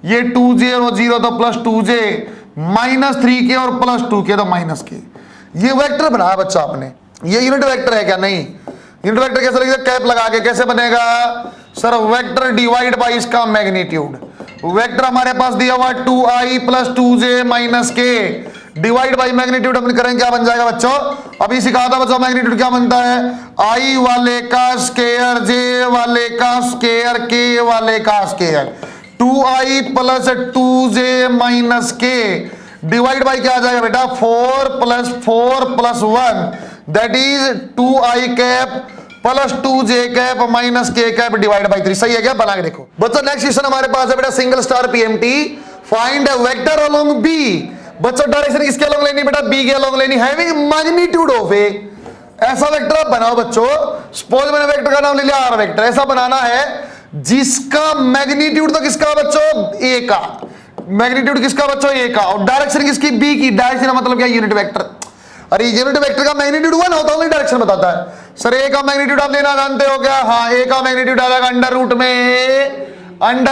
ये 2j और 0 तो प्लस 2j, -3k और प्लस 2k तो -k। ये वेक्टर बनाया बच्चा आपने, ये यूनिट वेक्टर है क्या, नहीं। यूनिट वेक्टर कैसे लिखते, कैप लगा के कैसे बनेगा सर, वेक्टर डिवाइड बाय इसका मैग्नीट्यूड। वेक्टर हमारे पास दिया हुआ 2i plus 2j minus k, divide by magnitude हम करेंगे, क्या बन जाएगा बच्चों, अभी सिखा था बच्चों मैग्नीट्यूड क्या बनता है, i वाले का स्केयर, j वाले का स्केयर, k वाले का square, 2i plus 2j minus k, divide by क्या आ जाएगा बेटा, 4 plus 1, that is 2i cap plus 2j cap minus k cap divide by 3। सही है क्या, बना के देखो बच्चों। नेक्स्ट क्वेश्चन हमारे पास है बेटा, single star PMT, find a vector along B। बच्चों डायरेक्शन किसके अलोंग लेनी बेटा, B के अलोंग लेनी, हैविंग मैग्नीट्यूड ऑफ A। ऐसा वेक्टर आप बनाओ बच्चों, सपोज मैंने वेक्टर का नाम ले लिया R वेक्टर, ऐसा बनाना है जिसका मैग्नीट्यूड तो किसका बच्चों, A का, मैग्नीट्यूड किसका बच्चों, A का, और डायरेक्शन किसकी, B की। डायरेक्शन मतलब क्या, यूनिट वेक्टर। अरे यूनिट वेक्टर का मैग्नीट्यूड 1 होता है, डायरेक्शन बताता है। सर A का मैग्नीट्यूड आप लेना जानते हो क्या, हाँ, A का मैग्नीट्यूड आ जाएगा अंडर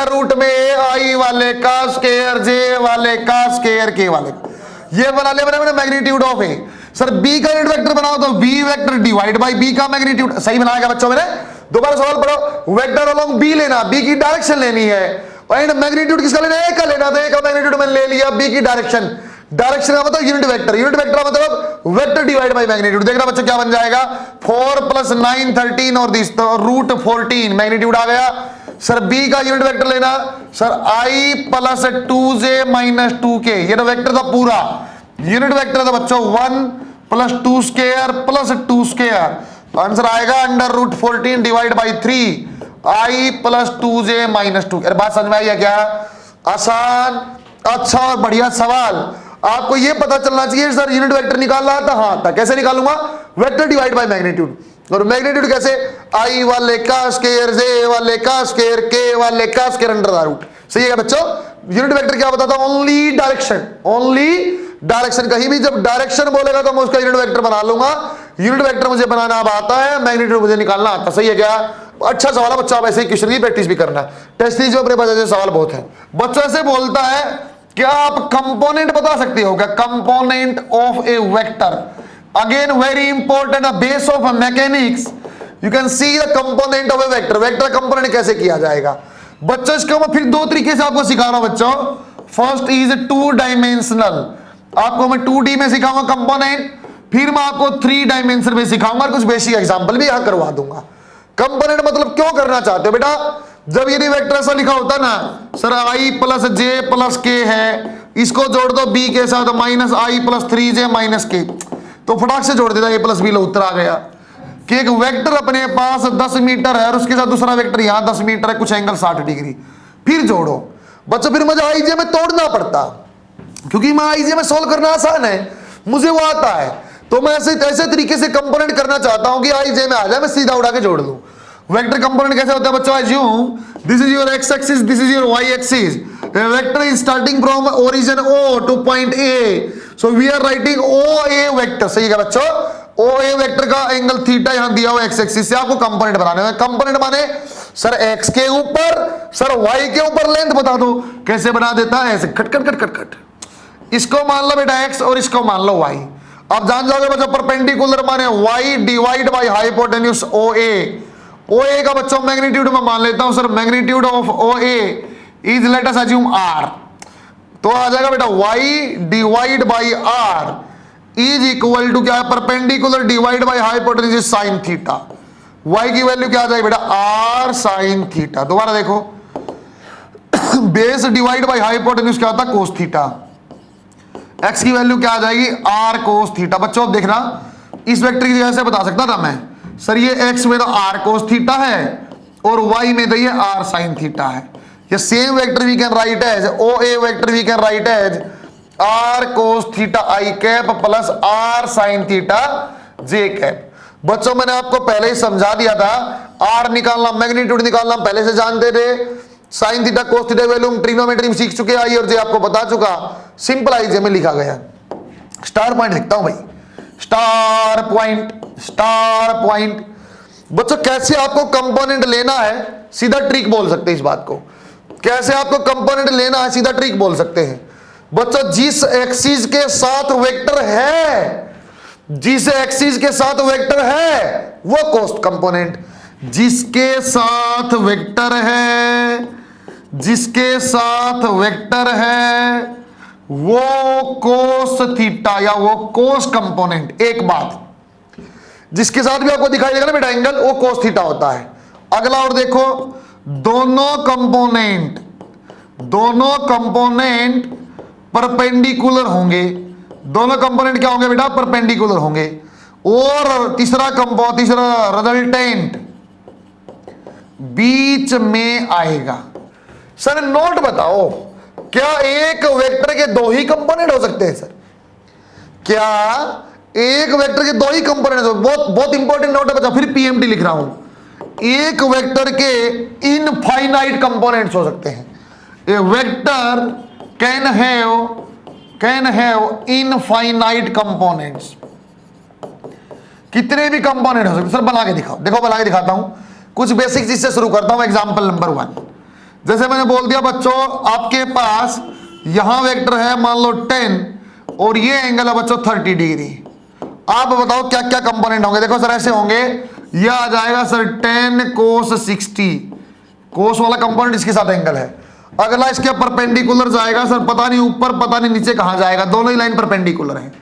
रूट में I वाले का स्केयर, J वाले का स्केयर, K वाले का। ये बना लिया मैंने magnitude of A। Sir B का यूनिट वेक्टर बनाओ तो B vector divide bye B का मैग्नीट्यूड। सही बनाएगा बच्चों, मैंने दोबारा सवाल पढ़ो, वेक्टर अलोंग B लेना, B की डायरेक्शन लेनी है, एंड मैग्नीट्यूड किसका लेना है, A का लेना, तो A का मैग्नीट्यूड मैंने ले लिया, B की डायरेक्शन, डायरेक्शन का मतलब यूनिट वेक्टर, यूनिट वेक्टर का मतलब वेक्टर डिवाइड बाय मैग्नीट्यूड। देखना बच्चों क्या बन जाएगा, 4 प्लस 9 13 और दिस तो रूट 14, मैग्नीट्यूड आ गया। सर B का यूनिट वेक्टर लेना sir, I plus 2j minus 2k, ये तो वेक्टर था पूरा, यूनिट वेक्टर था बच्चों 1 plus 2 square plus 2 square, answer आएगा under root 14 divide by 3 I plus 2j minus 2। बात समझ में आई है क्या, आसान अच्छा और बढ़िया सवाल। आपको ये पता चलना चाहिए सर यूनिट वेक्टर निकाल रहा था, हाँ था, कैसे निकालूंगा, वेक्टर डिवाइड बाय मैग्नीट्यूड। और मैग्नीट्यूड कैसे, I वाले का स्क्वायर, J वाले का स्क्वायर, K वाले का स्क्वायर अंडर द रूट। सही है बच्चों, यूनिट वेक्टर क्या बताता है, ओनली डायरेक्शन। कहीं भी जब डायरेक्शन बोलेगा तो मैं उसका यूनिट वेक्टर बना लूंगा। यूनिट वेक्टर मुझे बनाना अब आता है, मैग्नीट्यूड मुझे निकालना आता। सही है क्या, अच्छा सवाल है बच्चा, आप ऐसे ही क्वेश्चन की प्रैक्टिस भी करना। टेस्ट सीरीज में अपने पास ऐसे सवाल बहुत है। बच्चों ऐसे बोलता है क्या आप कंपोनेंट बता सकते हो क्या, component of A vector, again very important, base of mechanics, you can see the component of A vector. Vector component कैसे किया जाएगा बच्चों, इसको मैं फिर दो तरीके से आपको सिखा रहा हूं बच्चों। फर्स्ट इज 2 डायमेंशनल, आपको मैं 2D में सिखाऊंगा कंपोनेंट, फिर मैं आपको 3 डायमेंशन में सिखाऊंगा, कुछ बेसिक एग्जांपल भी यहां करवा दूंगा। कंपोनेंट मतलब क्यों करना चाहते हो बेटा, जब ये वेक्टर ऐसा लिखा होता ना sir, I plus J plus K है, इसको जोड़ दो B के साथ, minus I plus 3J minus K, तो फटाक से जोड़ देता, A प्लस B लो उत्तर आ गया। कि एक वेक्टर अपने पास 10 मीटर है और उसके साथ दूसरा वेक्टर यहां 10 मीटर है, कुछ एंगल 60 डिग्री, फिर जोड़ो बच्चों। फिर मुझे IJ में तोड़ना पड़ता, क्योंकि मैं IJ में सोल्व करना आसान है, मुझे वो आता है, तो मैं ऐसे तरीके से कंपोनेंट करना चाहता हूं कि IJ में आ जाए, मैं सीधा उड़ा के जोड़ दूं। वेक्टर कंपोनेंट कैसे होता है बच्चों, assume this is your x axis, this is your y axis, a vector is starting from origin O to point A, so we are writing OA vector। सही है बच्चों, OA वेक्टर का angle theta यहां दिया हुआ x axis से, आपको component बनाने हैं। कंपोनेंट माने सर x के ऊपर, सर y के ऊपर लेंथ बता दो, कैसे बना देता है, ऐसे cut cut cut cut cut, इसको मान लो बेटा x और इसको मान लो y। अब जान जाओगे बच्चों परपेंडिकुलर माने y divide by hypotenuse OA। OA का बच्चों मैग्नीट्यूड में मान लेता हूं sir, magnitude of OA is let us assume R, तो आ जाएगा बेटा y divide by R is equal to क्या है, perpendicular divide by hypotenuse sine theta. y की वैल्यू क्या आ जाएगी बेटा, r साइन थीटा। दोबारा देखो, बेस डिवाइड बाय हाइपोटेन्यूज क्या होता है, कोस थीटा। x की वैल्यू क्या आ जाएगी, r कोस थीटा। बच्चों देखना, इस वेक्टर की जगह से बता सकता था मैं, सर ये x में तो r कोस थीटा है और y में तो ये r साइन थीटा है। ये same vector we can write as OA vector we can write as r cos theta i cap plus r sine theta j cap. बच्चों मैंने आपको पहले ही समझा दिया था, r निकालना, मैग्नीट्यूड निकालना पहले से जानते थे। Sine theta cos theta value हम ट्रिग्नोमेट्री में सीख चुके, आई और जे आपको बता चुका। सिंपल आई जे में लिखा गया। स्टार पॉइंट लिखता हूं भाई, स्टार पॉइंट, स्टार पॉइंट। बच्चों कैसे आपको कंपोनेंट लेना है, सीधा ट्रिक बोल सकते हैं इस बात को। कैसे आपको कंपोनेंट लेना है, सीधा ट्रिक बोल सकते हैं। बच्चों जिस एक्सिस के साथ वेक्टर है, जिस एक्सिस के साथ वेक्टर है वो कोस कंपोनेंट, जिसके साथ वेक्टर है, जिसके साथ वेक्टर है वो कोस थीटा या वो कोस कंपोनेंट। एक बात, जिसके साथ भी आपको दिखाई देगा ना बेटा एंगल, वो कोस थीटा होता है। अगला और देखो, दोनों कंपोनेंट परपेंडिकुलर होंगे। दोनों कंपोनेंट क्या होंगे बेटा, परपेंडिकुलर होंगे। और तीसरा रिजल्टेंट बीच में आएगा। सर नोट बताओ, क्या एक वेक्टर के दो ही कंपोनेंट हो सकते हैं? सर क्या एक वेक्टर के दो ही कंपोनेंट? बहुत इंपॉर्टेंट नोट है बच्चा, फिर पीएमटी लिख रहा हूं। एक वेक्टर के इनफाइनाइट कंपोनेंट्स हो सकते हैं। A vector can have infinite components. कितने भी कंपोनेंट हो सकते। सर बना के दिखाओ, देखो बना के दिखाता हूं। कुछ बेसिक चीज से शुरू करता हूं। एग्जांपल नंबर 1, जैसे मैंने बोल दिया बच्चों, आपके पास यहां वेक्टर है मान लो 10 और ये एंगल है बच्चों 30 डिग्री। आप बताओ क्या क्या कंपोनेंट होंगे। देखो सर ऐसे होंगे, यह आ जाएगा सर 10 कोस 60, कोस वाला कंपोनेंट इसके साथ एंगल है। अगला इसके परपेंडिकुलर जाएगा सर, पता नहीं ऊपर पता नहीं नीचे कहां जाएगा, दोनों ही लाइन परपेंडिकुलर है।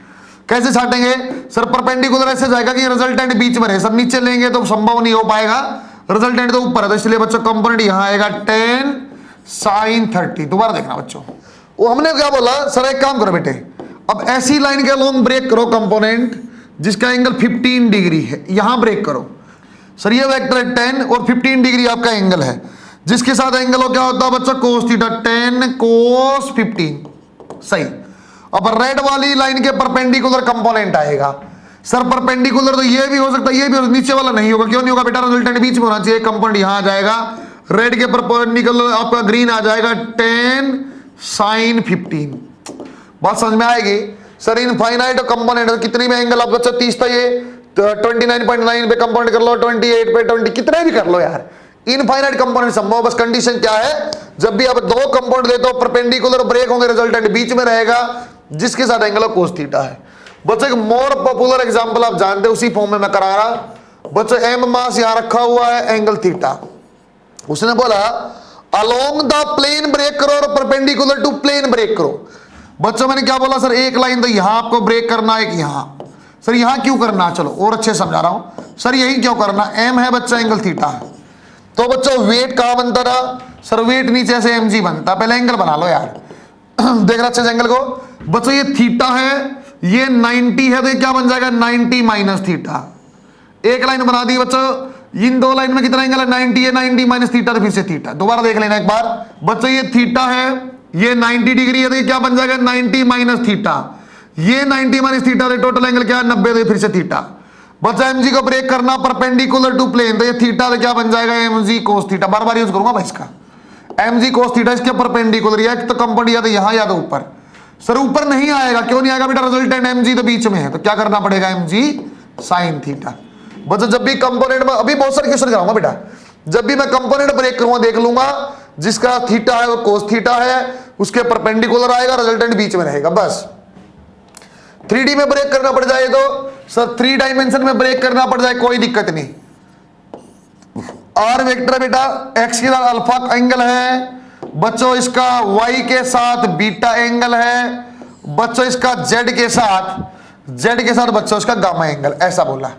कैसे छाटेंगे सर, परपेंडिकुलर ऐसे जाएगा कि रिजल्टेंट बीच में रहे। सर नीचे लेंगे तो संभव नहीं हो पाएगा, रिजल्टेंट तो ऊपर है, तो इसलिए बच्चों कंपोनेंट यहां आएगा 10 साइन 30। दोबारा देखना बच्चों, वो हमने क्या बोला, सर एक काम करो बेटे, अब ऐसी लाइन के अलोंग ब्रेक करो कंपोनेंट जिसका एंगल 15 डिग्री है, यहां ब्रेक करो। सर ये वेक्टर है 10 और 15 डिग्री आपका एंगल है, जिसके साथ एंगल हो क्या होता है बच्चों, कोस थीटा, 10 कोस 15। सही। अब रेड वाली लाइन के परपेंडिकुलर कंपोनेंट आएगा। सर परपेंडिकुलर तो ये भी हो सकता है, ये भी हो, नीचे वाला नहीं होगा। क्यों नहीं होगा बेटा, रिजल्टेंट बीच में होना चाहिए। कंपोनेंट यहां आ जाएगा, रेड के परपेंडिकुलर आपका ग्रीन आ जाएगा 10 साइन 15। बात समझ में आएगी। सर इनफाइनाइट कंपोनेंट कितने में एंगल आप बच्चा 30 था, ये 29.9 पे कंपोनेंट कर लो, 28 पे 20, कितने भी कर लो यार। इनफाइनाइट कंपोनेंट संभव, बस कंडीशन क्या है, जब भी आप दो कंपोनेंट देते हो परपेंडिकुलर ब्रेक होंगे, रिजल्टेंट बीच में रहेगा, जिसके साथ एंगल कोस थीटा है। बच्चों एक मोर पॉपुलर एग्जांपल आप जानते हो, उसी फॉर्म में मैं करा रहा। बच्चों एम मास यहां रखा हुआ है, एंगल थीटा। उसने बोला अलोंग द प्लेन ब्रेक करो और परपेंडिकुलर टू प्लेन ब्रेक करो। बच्चों मैंने क्या बोला सर, एक लाइन तो यहां आपको ब्रेक करना है, एक यहां। सर यहां क्यों करना, चलो और अच्छे समझा रहा हूं। सर यही क्यों करना, एम है बच्चा, एंगल थीटा है, तो बच्चों वेट कहां बनता था, सर वेट नीचे से mg बनता। पहले एंगल बना लो यार, देख रहा अच्छे से एंगल को। बच्चों ये थीटा है, ये 90 है, तो ये क्या बन जाएगा 90 माइनस थीटा। एक लाइन बना दी बच्चों, इन दो लाइन में कितना एंगल है, 90 है, 90 माइनस थीटा, तो फिर से थीटा। दोबारा देख लेना एक बार बच्चों, ये थीटा है, ये 90 डिग्री है, तो ये क्या बन जाएगा 90 माइनस थीटा। ये 90 माइनस थीटा, तो टोटल एंगल क्या है 90, तो फिर से थीटा। बच्चा एमजी को ब्रेक करना परपेंडिकुलर टू प्लेन, तो ये थीटा तो क्या बन जाएगा एमजी कोस थीटा। बार बार यूज करूंगा भाई इसका, एमजी कोस थीटा इसके परपेंडिकुलर, या तो कंपोनेंट या तो यहां या तो ऊपर। सर ऊपर नहीं आएगा, क्यों नहीं आएगा बेटा, रिजल्टेंट एमजी तो बीच में है, तो क्या करना पड़ेगा एमजी साइन थीटा। बच्चा जब भी कंपोनेंट में, अभी बहुत सारे क्वेश्चन कराऊंगा बेटा, जब भी मैं कंपोनेंट ब्रेक करूंगा देख लूंगा, जिसका थीटा है वो कोस थीटा है, उसके परपेंडिकुलर आएगा, रिजल्टेंट बीच में रहेगा। बस 3D में ब्रेक करना पड़ जाए तो सर 3 डायमेंशन में ब्रेक करना पड़ जाए, कोई दिक्कत नहीं। आर वेक्टर बेटा एक्स के साथ अल्फा एंगल है, बच्चों इसका वाई के साथ बीटा एंगल है, बच्चों इसका जेड के साथ जेड के साथ बच्चों उसका गामा एंगल, ऐसा बोला।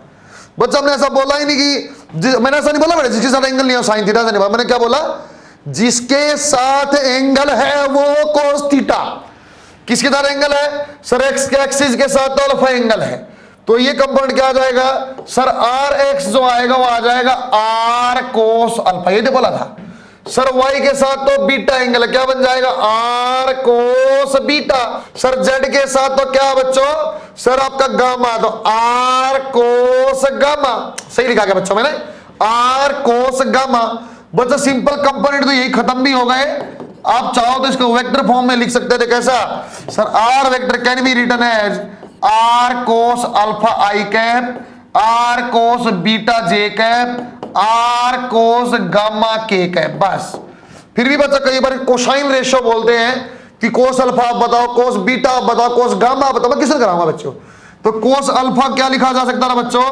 बच्चा हमने ऐसा बोला ही नहीं कि मैंने ऐसा नहीं बोला बेटा जिसके साथ एंगल नहीं हो साइन थीटा से नहीं बोला। मैंने क्या बोला, जिसके साथ एंगल है वो कोस थीटा। किसके साथ एंगल है सर, एक्स के एक्सिस के साथ तो अल्फा एंगल है, तो ये कंपोनेंट क्या आ जाएगा सर, आर एक्स जो आएगा वो आ जाएगा आर कोस अल्फा, ये तो बोला था। सर y के साथ तो बीटा एंगल है, क्या बन जाएगा R cos beta. Sir z के साथ तो क्या बच्चों, सर आपका गामा, तो आर कोस गामा। सही लिखा गया बच्चों मैंने, आर कोस गामा। बच्चों सिंपल कंपोनेंट तो यही खत्म भी हो गए। आप चाहो तो इसको वेक्टर फॉर्म में लिख सकते थे, कैसा sir, R vector can be written as R cos alpha I cap, R cos beta J cap, R cos gamma K cap. बस। फिर भी बच्चा कई बार कोसाइन रेशियो बोलते हैं कि कोस अल्फा आप बताओ, कोस बीटा आप बताओ, कोस गामा आप बताओ, मैं किससे कराऊंगा बच्चों। तो कोस अल्फा क्या लिखा जा सकता था बच्चों,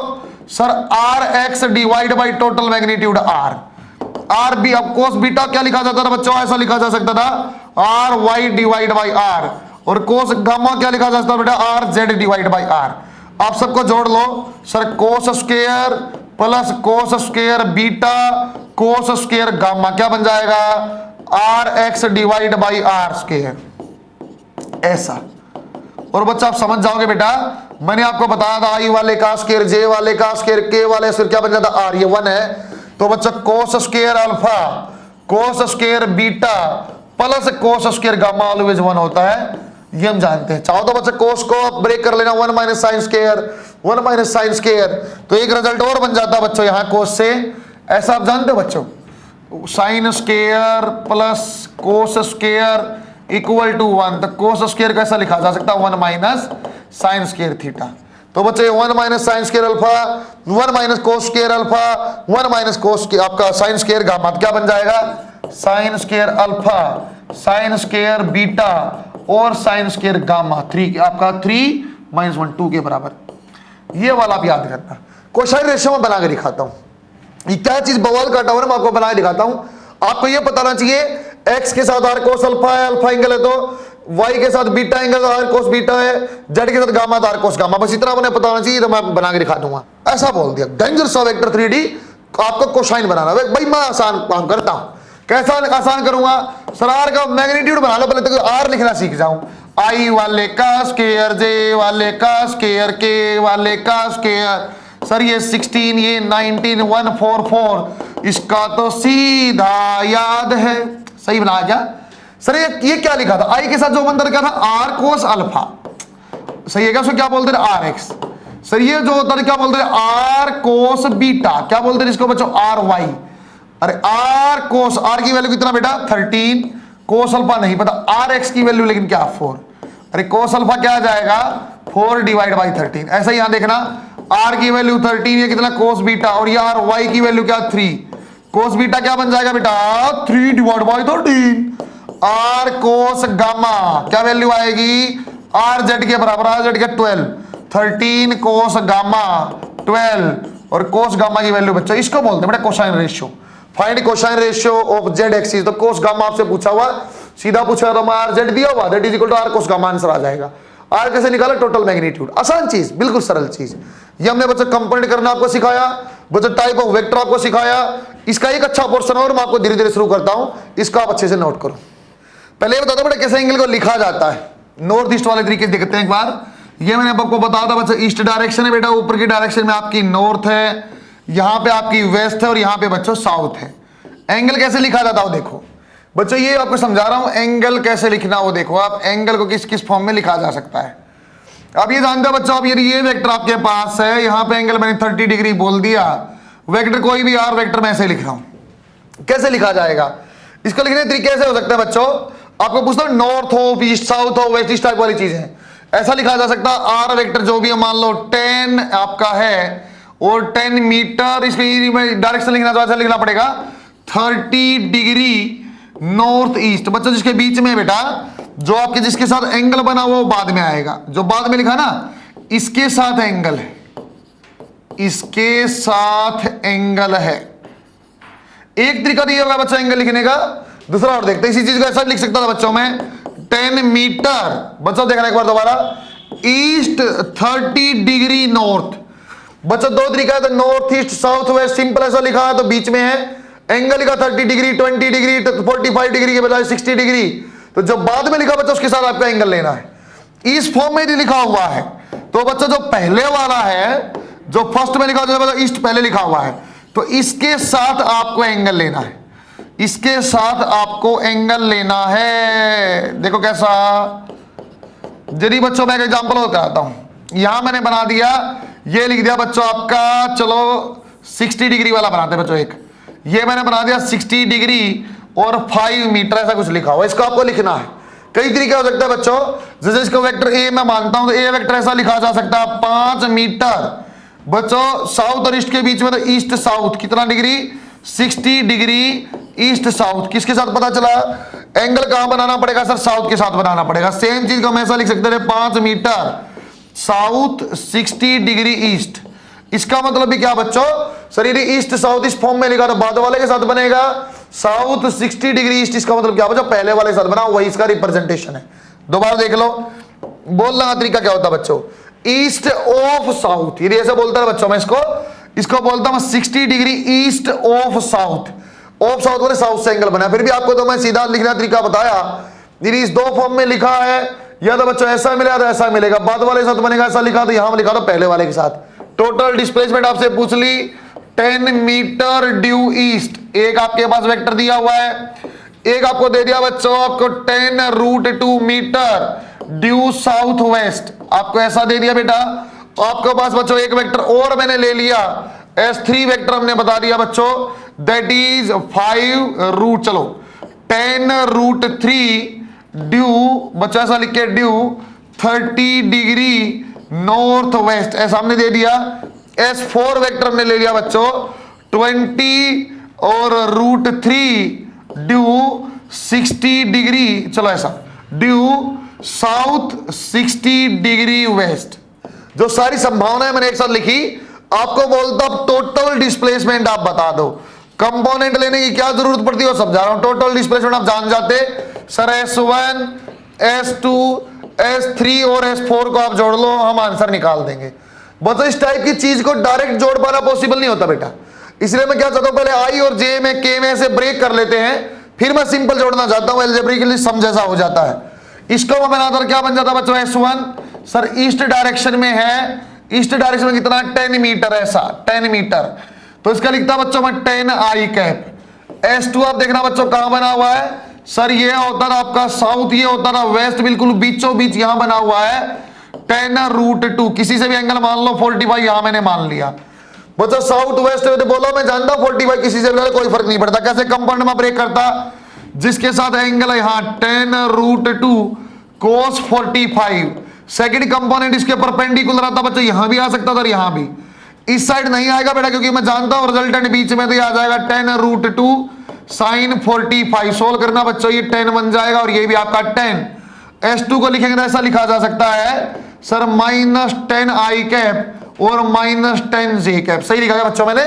sir R X divide by total magnitude R. R B, अब कोस बीटा क्या लिखा जाता था बच्चों, ऐसा लिखा जा सकता था R Y divide by R. और कोस गामा क्या लिखा जा सकता बेटा, R Z divide by R. आप सबको जोड़ लो sir, cos square plus cos square beta cos square gamma, क्या बन जाएगा R X divide by R square, ऐसा। और बच्चा आप समझ जाओगे बेटा, मैंने आपको बताया था आई वाले का स्क्वायर, जे वाले का स्क्वायर, के वाले स्क्वायर क्या बन जाता आर, ये 1 है। तो बच्चा cos square alpha cos square beta plus cos square gamma always 1 होता है, ये हम जानते हैं। चाहो तो बच्चा कोस को आप ब्रेक कर लेना, 1 minus sine square, 1 minus sine square, तो एक रिजल्ट और बन जाता है बच्चों यहाँ कोस से, ऐसा आप जानते हो बच्चों, sine square plus cos square equal to 1। तो कोस स्क्वायर कैसा लिखा जा सकता है, 1 माइनस साइन स्क्वायर थीटा। तो बच्चे 1 minus sine square alpha, 1 minus cos square alpha, 1 minus cos आपका साइन स्क्वायर गामा, क्या बन जाएगा sine square alpha, sine square beta और साइन स्क्वायर गामा 3 आपका 3 माइनस 1 2 के बराबर। ये वाला आप याद करना। कोसाइन रेशियो में बना के दिखाता हूं, ये क्या चीज बवाल काटा हुआ मैं आपको बना के दिखाता हूं। आपको ये पता होना चाहिए एक्स के साथ आर कोस अल्फा है, अल्फा एंगल है, तो वाई के साथ beta angle R cos beta है, जेड के साथ गामा आर कोस गामा, बस इतना मैंने पता होना चाहिए, तो मैं बना के दिखा दूंगा। ऐसा बोल दिया, डेंजरस ऑफ वेक्टर 3D आपको कोसाइन बनाना। भाई मैं आसान काम करता हूं, कैसा आसान करूंगा सर, आर का मैग्नीट्यूड बना लो, पहले तो आर लिखना सीख जाऊं, आई वाले का स्क्वायर, जे वाले का स्क्वायर, के वाले का स्क्वायर। सर ये 16, ये 19, 144, इसका तो सीधा याद है। सही बना क्या सर, ये क्या लिखा था, आई के साथ जो बंदर क्या था आर कोस अल्फा, सही है क्या, उसको क्या बोलते थे आर एक्स। सर ये जो होता है क्या बोलते थे आर कोस बीटा, क्या बोलते थे इसको बच्चों आर वाई। अरे आर कोस, आर की वैल्यू कितना बेटा 13, कोस अल्फा नहीं पता, आर एक्स की वैल्यू लेकिन क्या 4। अरे कोस अल्फा क्या आ जाएगा 4 डिवाइड बाई 13। ऐसा ही यहां देखना, आर की वैल्यू 13, ये कितना कोस बीटा, और ये आर वाई की वैल्यू क्या 3, कोस बीटा क्या बन जाएगा बेटा 3 divide by 13। R cos gamma क्या वैल्यू आएगी, आर जेड के बराबर, आर जेड के 12, 13 कोस गामा 12, और कोस गामा की वैल्यू बच्चों इसको बोलते हैं बेटा cosine ratio. Find cosine ratio of Z axis, तो कोस गामा आपसे पूछा हुआ, सीधा पूछा तो आर जेड दिया हुआ, that is equal to R cos gamma, answer आ जाएगा। आर कैसे निकाला, टोटल मैग्नीट्यूड, आसान चीज, बिल्कुल सरल चीज। ये हमने बच्चों कंपोनेंट करना आपको सिखाया, बच्चों टाइप ऑफ वेक्टर आपको सिखाया। इसका एक अच्छा पोर्शन और मैं आपको धीरे धीरे शुरू करता हूं, इसका आप अच्छे से नोट करो। पहले बता दो बेटा कैसे एंगल को लिखा जाता है, नॉर्थ ईस्ट वाले तरीके से देखते हैं एक बार। ये मैंने आपको बताया था बच्चों, ईस्ट डायरेक्शन है बेटा, ऊपर की डायरेक्शन में आपकी नॉर्थ है, यहां पे आपकी वेस्ट है, और यहां पे बच्चों साउथ है। एंगल कैसे लिखा जाता है वो देखो बच्चों, ये आपको समझा रहा हूं एंगल कैसे लिखना, वो देखो आप एंगल को किस किस फॉर्म में लिखा जा सकता है। अब ये जानते हो बच्चों, अब ये वेक्टर आपके पास है, यहां पे एंगल मैंने 30 डिग्री बोल दिया, वेक्टर कोई भी आर वेक्टर मैं ऐसे लिख रहा हूं। कैसे लिखा जाएगा, इसको लिखने के तरीके ऐसे हो सकता है बच्चों, आपको पूछता हूं नॉर्थ हो ईस्ट साउथ हो वेस्ट, इस टाइप वाली चीज है। ऐसा लिखा जा सकता है आर वेक्टर जो भी है, मान लो 10 आपका है और 10 मीटर, इसमें डायरेक्शन लिखना तो ऐसा लिखना पड़ेगा 30 डिग्री नॉर्थ ईस्ट। बच्चों जिसके बीच में बेटा जो आपके जिसके साथ एंगल बना वो बाद में आएगा, जो बाद में लिखा ना इसके साथ एंगल है, इसके साथ एंगल है। एक तरीका ये होगा बच्चों एंगल लिखने का, दूसरा और देखते हैं। इसी चीज को ऐसा लिख सकता था बच्चों में 10 मीटर, बच्चों देखना एक बार दोबारा, ईस्ट 30 डिग्री नॉर्थ। बच्चों दो तरीका है, तो north east south west, simple ऐसा लिखा है तो बीच में है। एंगल लिखा 30 डिग्री, 20 डिग्री, 45 डिग्री के बजाय 60 डिग्री। तो जो बाद में लिखा बच्चों उसके साथ आपका एंगल लेना है। इस फॉर्म में यदि लिखा हुआ है तो बच्चों जो पहले वाला है, जो फर्स्ट में लिखा हुआ है, ईस्ट पहले लिखा हुआ है, तो इसके साथ आपको एंगल लेना है, इसके साथ आपको एंगल लेना है। देखो कैसा, यदि बच्चों मैं एक एग्जांपल और कराता हूं। यहां मैंने बना दिया, ये लिख दिया बच्चों आपका, चलो 60 डिग्री वाला बनाते हैं बच्चों। एक ये मैंने बना दिया 60 डिग्री और 5 मीटर, ऐसा कुछ लिखा हुआ, इसको आपको लिखना है। कई तरीके हो सकता है बच्चों, जैसे इसको वेक्टर ए मैं मानता हूं तो ए वेक्टर ऐसा लिखा जा सकता है 5 मीटर। बच्चों साउथ और ईस्ट के बीच में तो ईस्ट साउथ कितना डिग्री, 60 डिग्री ईस्ट साउथ। किसके साथ पता चला, एंगल कहां बनाना पड़ेगा सर, साउथ के साथ बनाना पड़ेगा। सेम चीज को हम ऐसा लिख सकते थे 5 मीटर साउथ 60 डिग्री ईस्ट। इसका मतलब भी क्या बच्चों, सर ये ईस्ट साउथ इस फॉर्म में लिखा तो बाद वाले के साथ बनेगा साउथ 60 डिग्री ईस्ट। इसका मतलब क्या बच्चों, पहले वाले के साथ बना, वही इसका रिप्रेजेंटेशन है। दोबारा देख लो, बोलने का तरीका क्या होता है बच्चों, ईस्ट ऑफ साउथ, ये ऐसे बोलता है बच्चों। मैं इसको बोलता हूं 60 degree east of south. Of south वाले साउथ से एंगल बना। फिर भी आपको तो मैं सीधा लिखना तरीका बताया। यदि इस दो फॉर्म में लिखा है, या तो बच्चों ऐसा मिलेगा तो ऐसा मिलेगा, बाद वाले के साथ बनेगा, ऐसा लिखा तो यहां लिखा तो पहले वाले के साथ। टोटल डिस्प्लेसमेंट आपसे पूछ ली 10 मीटर ड्यू ईस्ट। एक आपके पास वेक्टर दिया हुआ है, एक आपको दे दिया बच्चों आपको 10√2 मीटर ड्यू साउथ वेस्ट, आपको ऐसा दे दिया बेटा। आपके पास बच्चों एक वेक्टर और मैंने ले लिया, S3 वेक्टर हमने बता दिया बच्चों, दैट इज 5 चलो 10√3 ड्यू, बच्चों ऐसा लिख के ड्यू 30 डिग्री नॉर्थ वेस्ट, ऐसा हमने दे दिया। S4 वेक्टर हमने ले लिया बच्चों 20 और √3 ड्यू 60 डिग्री, चलो ऐसा ड्यू साउथ 60 डिग्री वेस्ट। जो सारी संभावनाएं मैंने एक साथ लिखी, आपको बोलता टोटल डिस्प्लेसमेंट आप बता दो। कंपोनेंट लेने की क्या जरूरत पड़ती है वो समझा रहा हूं। टोटल डिस्प्लेसमेंट आप जान जाते सर, S1 S2 S3 और S4 को आप जोड़ लो, हम आंसर निकाल देंगे। बस इस टाइप की चीज को डायरेक्ट जोड़ पाना पॉसिबल नहीं होता बेटा, इसलिए मैं क्या चाहता हूं, पहले आई और जे में के में से ब्रेक कर लेते हैं, फिर मैं सिंपल जोड़ना चाहता हूं, अलजेब्रिकली सम जैसा हो जाता है। इसको मैं बनाता क्या बन जाता बच्चों, S1 सर ईस्ट डायरेक्शन में है, ईस्ट डायरेक्शन में कितना 10 मीटर, ऐसा 10 मीटर, तो इसका लिखता बच्चों मैं 10 आई कैप। S2 आप देखना बच्चों कहां बना हुआ है सर, ये होता था आपका साउथ, ये होता था वेस्ट, बिल्कुल बीचों बीच यहां बना हुआ है 10√2। किसी से भी एंगल मान लो 45, यहां मैंने मान लिया बच्चों। साउथ वेस्ट तो बोलो मैं जानता हूं 45, किसी से भी कोई फर्क नहीं पड़ता। कैसे कंपाउंड में ब्रेक करता, जिसके साथ एंगल है यहां 10√2 cos 45, सेकंड कंपोनेंट इसके परपेंडिकुलर आता बच्चों, यहां भी आ सकता था और यहां भी। इस साइड नहीं आएगा बेटा, क्योंकि मैं जानता हूं रिजल्टेंट बीच में, तो ये आ जाएगा 10√2 sin 45। सोल्व करना बच्चों, ये 10 बन जाएगा और ये भी आपका 10। S2 को लिखेंगे तो ऐसा लिखा जा सकता है सर -10 आई कैप और -10 जे कैप, सही लिखा है बच्चों मैंने।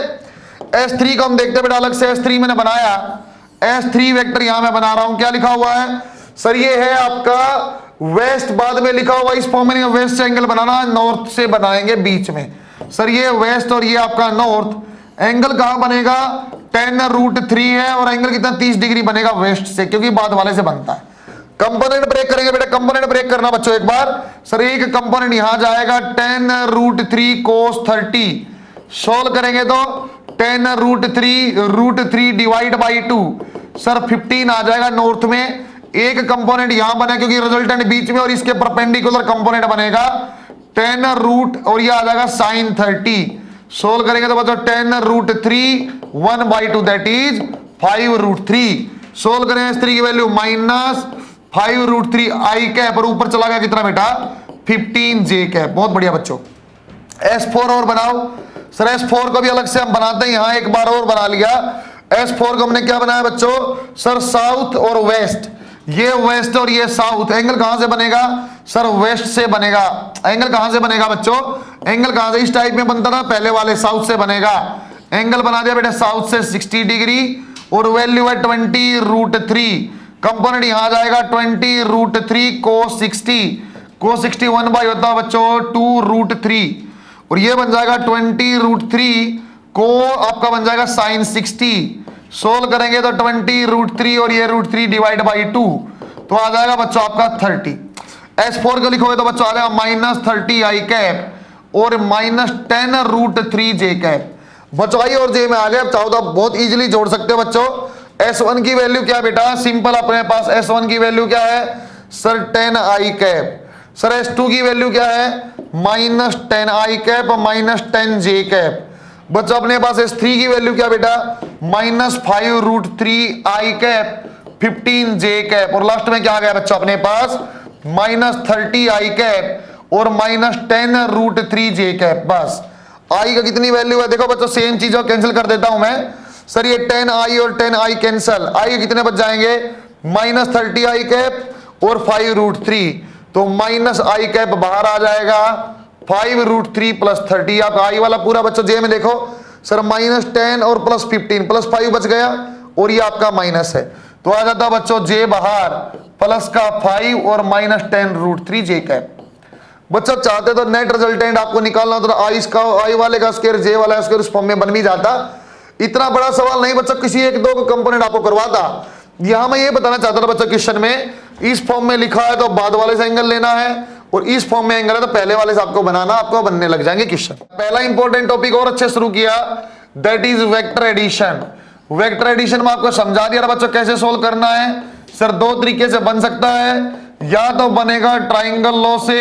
S3 को हम देखते बेटा, अलग से S3 मैंने बनाया, S3 वेक्टर यहां मैं बना रहा हूं, क्या लिखा हुआ है सर, ये है आपका वेस्ट, बाद में लिखा हुआ इस फॉर्म में वेस्ट से एंगल बनाना, नॉर्थ से बनाएंगे बीच में सर, ये वेस्ट और ये आपका नॉर्थ। एंगल कहां बनेगा 10√3 है और एंगल कितना 30 डिग्री बनेगा वेस्ट से, क्योंकि बाद वाले से बनता है। कंपोनेंट ब्रेक करेंगे बेटा, कंपोनेंट ब्रेक करना बच्चों एक बार सर, एक कंपोनेंट यहां जाएगा 10√3 cos 30, सोल्व करेंगे तो 10√3 डिवाइड बाई 2 सर 15 आ जाएगा नॉर्थ में। एक कंपोनेंट यहां बना क्योंकि रिजल्टेंट बीच में, और इसके परपेंडिकुलर कंपोनेंट बनेगा 10 और ये आ जाएगा sin 30। सोल्व करेंगे तो बच्चों 10√3 1/2 दैट इज 5√3। सोल्व करें S3 की वैल्यू -5√3 आई कैप, और ऊपर चला गया कितना बेटा 15 जे कैप। बहुत बढ़िया बच्चों। S4 और बनाओ सर, S4 को भी अलग से हम बनाते हैं, यहां एक बार और बना लिया। S4 को हमने क्या बनाया बच्चों सर, साउथ और वेस्ट, ये वेस्ट और ये साउथ। एंगल कहां से बनेगा सर, वेस्ट से बनेगा। एंगल कहां से बनेगा बच्चों, एंगल कहां से, इस टाइप में बनता था पहले वाले, साउथ से बनेगा। एंगल बना दिया बेटा साउथ से 60 डिग्री और वैल्यू है 20√3। कंपोनेंट यहां जाएगा 20√3 cos 60, cos 61 बाई होता है बच्चों 2√3 और ये बन जाएगा 20√3 को आपका बन जाएगा sin 60। सोल्व करेंगे तो 20√3 और ये √3 डिवाइड बाई 2 तो आ जाएगा बच्चों आपका 30। S4 को लिखोगे तो बच्चों आ जाएगा -30 i कैप और -10√3 j कैप। बच्चों आई और जे में आ गए। अब चाहो तो बहुत इजीली जोड़ सकते हो बच्चों। S1 की वैल्यू क्या बेटा, सिंपल अपने पास S1 की वैल्यू क्या है sir 10 i cap. Sir S2 की वैल्यू क्या है -10 i कैप -10 j कैप। बच्चों अपने पास S3 की वैल्यू क्या बेटा -5√3 i कैप 15 j कैप और लास्ट में क्या आ गया बच्चों अपने पास -30 i कैप और -10√3 j कैप। बस i का कितनी वैल्यू है देखो बच्चों, सेम चीजों कैंसिल कर देता हूं मैं। सर ये 10i और 10i कैंसिल, i के कितने बच जाएंगे -30 i कैप और 5√3 तो -i कैप बाहर आ जाएगा 5√3 प्लस 30। आप i वाला पूरा बच्चों जे में देखो सर -10 और +15 +5 बच गया और ये आपका माइनस है तो आ जाता बच्चों जे बाहर प्लस का 5 और -10√3 j कैप। बच्चा चाहते तो नेट रिजल्टेंट आपको निकालना तो आई वाले का स्क्वायर जे वाला स्क्वायर उस फॉर्म में बन भी जाता। इतना बड़ा सवाल नहीं बच्चा, किसी एक दो कंपोनेंट आपको करवाता। यहां मैं ये बताना चाहता था बच्चा क्वेश्चन में इस फॉर्म में लिखा है तो बाद वाले से एंगल लेना है और इस फॉर्म में एंगल है तो पहले वाले से आपको बनाना, आपको बनने लग जाएंगे क्वेश्चन। पहला इंपॉर्टेंट टॉपिक और अच्छे शुरू किया that is vector addition. Vector addition में आपको समझा दिया बच्चों कैसे सोल्व करना है। सर दो तरीके से बन सकता है, या तो बनेगा ट्राइंगल लॉ से।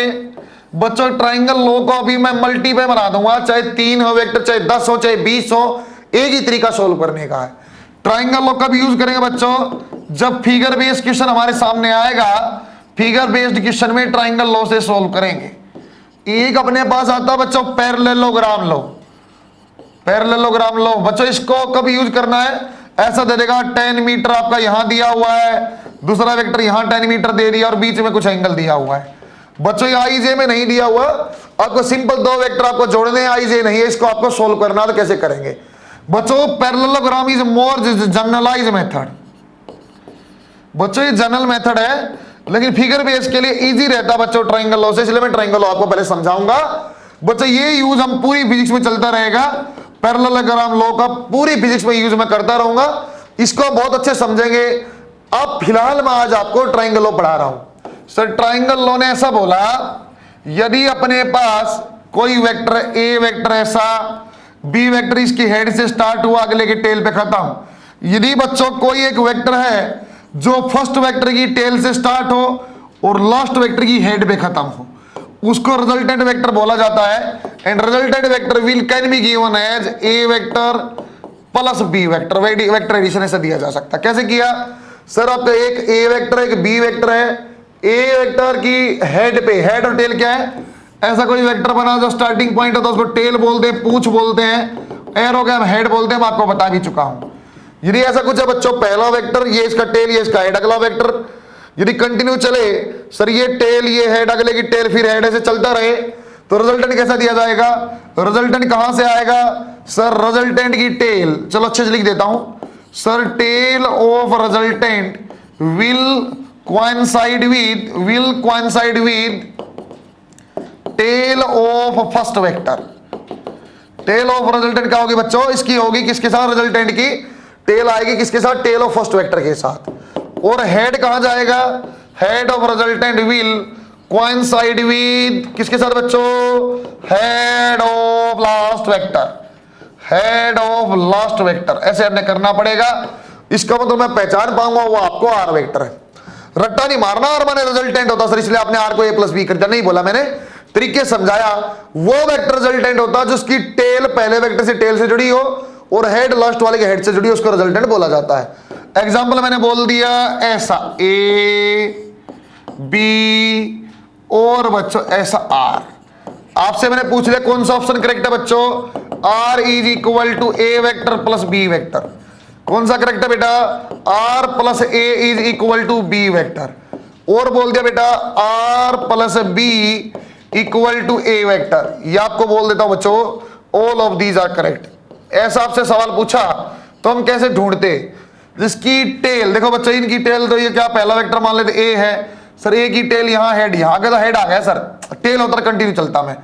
बच्चों ट्राइंगल लॉ को अभी मैं मल्टी पे बना दूंगा, चाहे 3 हो वेक्टर, चाहे 10 हो, चाहे 20 हो, एक ही तरीका सोल्व करने का है। ट्राइंगल लॉ कब यूज करेंगे बच्चों, जब फिगर बेस्ड क्वेश्चन हमारे सामने आएगा। फिगर बेस्ड क्वेश्चन में ट्राइंगल लॉ से सोल्व करेंगे। एक अपने पास आता है बच्चों पैरेललोग्राम लॉ। पैरेललोग्राम लॉ बच्चों इसको कब यूज करना है, ऐसा दे देगा 10 मीटर आपका यहां दिया हुआ है, दूसरा वेक्टर यहां 10 मीटर दे दिया और बीच में कुछ एंगल दिया हुआ है। बच्चों ये आई जे में नहीं दिया हुआ, आपको सिंपल दो वेक्टर आपको जोड़ने हैं, आई जे नहीं है, इसको आपको सोल्व करना तो कैसे करेंगे बच्चों। Parallelogram is more generalised method. बच्चों ये जनरल मेथड है लेकिन फिगर बेस के लिए इजी रहता बच्चों ट्राइंगल लॉ से, इसलिए मैं ट्राइंगल लॉ आपको पहले समझाऊंगा। बच्चों ये यूज हम पूरी फिजिक्स में चलता रहेगा। पैरेललोग्राम लॉ का पूरी फिजिक्स में यूज मैं करता रहूंगा, इसको बहुत अच्छे समझेंगे। अब फिलहाल मैं आज आपको ट्राइंगल लॉ पढ़ा रहा हूं। सर ट्राइंगल लॉ ने ऐसा बोला यदि अपने पास कोई वेक्टर ए वेक्टर ऐसा, बी वेक्टर इसकी हेड से स्टार्ट हुआ अगले के टेल पे खत्म। यदि बच्चों कोई एक वेक्टर है जो फर्स्ट वेक्टर की टेल से स्टार्ट हो और लास्ट वेक्टर की हेड पे खत्म हो, उसको रिजल्टेंट वेक्टर बोला जाता है। And resultant vector will can be given as A vector plus B vector. Vector addition ऐसे दिया जा सकता है। कैसे किया सर, आपका एक ए वेक्टर एक बी वेक्टर है। ए वेक्टर की हेड पे, हेड और टेल क्या है, ऐसा कोई वेक्टर बना जो स्टार्टिंग पॉइंट है तो उसको टेल बोलते हैं, पूंछ बोलते हैं, एरो का हम हेड बोलते हैं, मैं आपको बता भी चुका हूं। यदि ऐसा कुछ है बच्चों, पहला वेक्टर ये इसका टेल ये इसका हेड, अगला वेक्टर यदि कंटिन्यू चले सर ये टेल ये हेड अगले की टेल फिर हेड ऐसे चलता रहे तो रिजल्टेंट कैसा दिया जाएगा। रिजल्टेंट कहां से आएगा सर, रिजल्टेंट की टेल, चलो अच्छे से लिख देता हूं sir, tail of resultant will coincide with tail of first vector। Tail of resultant क्या होगी बच्चों, इसकी होगी किसके साथ, रिजल्टेंट की टेल आएगी किसके साथ, टेल ऑफ फर्स्ट वेक्टर के साथ। और हेड कहां जाएगा, head of resultant will coincide with किसके साथ बच्चों, head of last vector, head of last vector. ऐसे हमने करना पड़ेगा। इसका मतलब मैं पहचान पाऊंगा वो आपको आर वेक्टर है। रट्टा नहीं मारना आर माने रिजल्टेंट होता सर, इसलिए आपने आर को ए प्लस बी कर दिया, नहीं बोला मैंने, तरीके समझाया। वो वेक्टर रिजल्टेंट होता है जिसकी टेल पहले वेक्टर से टेल से जुड़ी हो और हेड लास्ट वाले के हेड से जुड़ी हो, उसको रिजल्टेंट बोला जाता है। एग्जांपल मैंने बोल दिया ऐसा ए बी और बच्चों ऐसा आर। आपसे मैंने पूछ लिया कौन सा ऑप्शन करेक्ट है बच्चों, R is equal to A vector plus B vector. कौन सा करेक्ट है बेटा, R plus A is equal to B vector. और बोल दिया बेटा R plus B equal to A vector. ये आपको बोल देता हूं बच्चों all of these are correct. ऐसा आपसे सवाल पूछा तो हम कैसे ढूंढते, जिसकी टेल देखो बच्चों, इनकी टेल तो ये क्या पहला वेक्टर मान लेते ए है, सर ए की टेल यहाँ, हेड यहाँ, अगर तो हेड आ गया सर, टेल होता कंटिन्यू चलता मैं।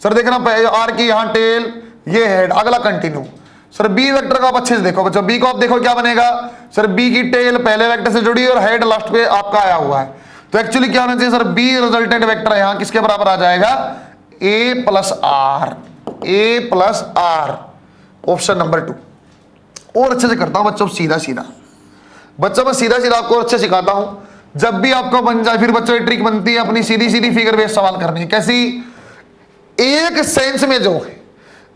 सर देखना आर की यहाँ टेल, ये हेड, अगला कंटिन्यू। सर बी वेक्टर का आप अच्छे से देखो बच्चों, बी को आप देखो क्या बनेगा, सर बी की टेल पहले वेक्टर से जुड़ी और हेड लास्ट पे आपका आया हुआ है। तो एक्चुअली क्या होना चाहिए सर, बी रिजल्टेंट वेक्टर है यहाँ किसके बराबर आ जाएगा, A plus R, A plus R, option number 2। और अच्छे से करता हूं बच्चों, सीधा सीधा बच्चों, मैं सीधा सीधा आपको अच्छे सिखाता हूं। जब भी आपको बन जाए फिर बच्चों ट्रिक बनती है अपनी सीधी सीधी फिगर बेस्ड सवाल करनी है। कैसी, एक सेंस में जो है,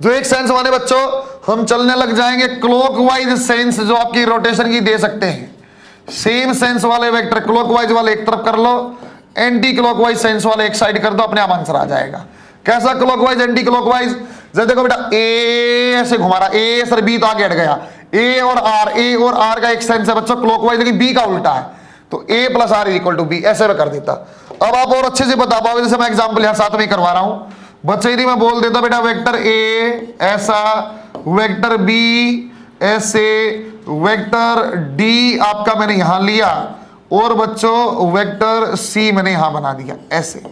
जो एक सेंस माने बच्चों हम चलने लग जाएंगे क्लॉकवाइज सेंस, जो आपकी रोटेशन की दे सकते हैं। सेम सेंस वाले वेक्टर क्लॉकवाइज वाले एक तरफ कर लो, एंटी क्लॉकवाइज सेंस वाले एक साइड कर दो, अपने आप आंसर आ जाएगा। कैसा क्लॉकवाइज एंटी क्लॉकवाइज, जैसे देखो बेटा ए ऐसे घुमा रहा, ए सर बी तो आगे हट गया, ए और आर का एक सेंस है बच्चों क्लॉकवाइज, लेकिन बी का उल्टा है, तो A plus R equal to B, ऐसे में कर देता। अब आप और अच्छे से बता पाओगे, जैसे मैं एग्जांपल यहां साथ में करवा रहा हूं बच्चे, यदि मैं बोल देता बेटा वेक्टर ए ऐसा, वेक्टर बी ऐसे, वेक्टर डी आपका मैंने यहां लिया, और बच्चों वेक्टर सी मैंने यहां बना दिया ऐसे।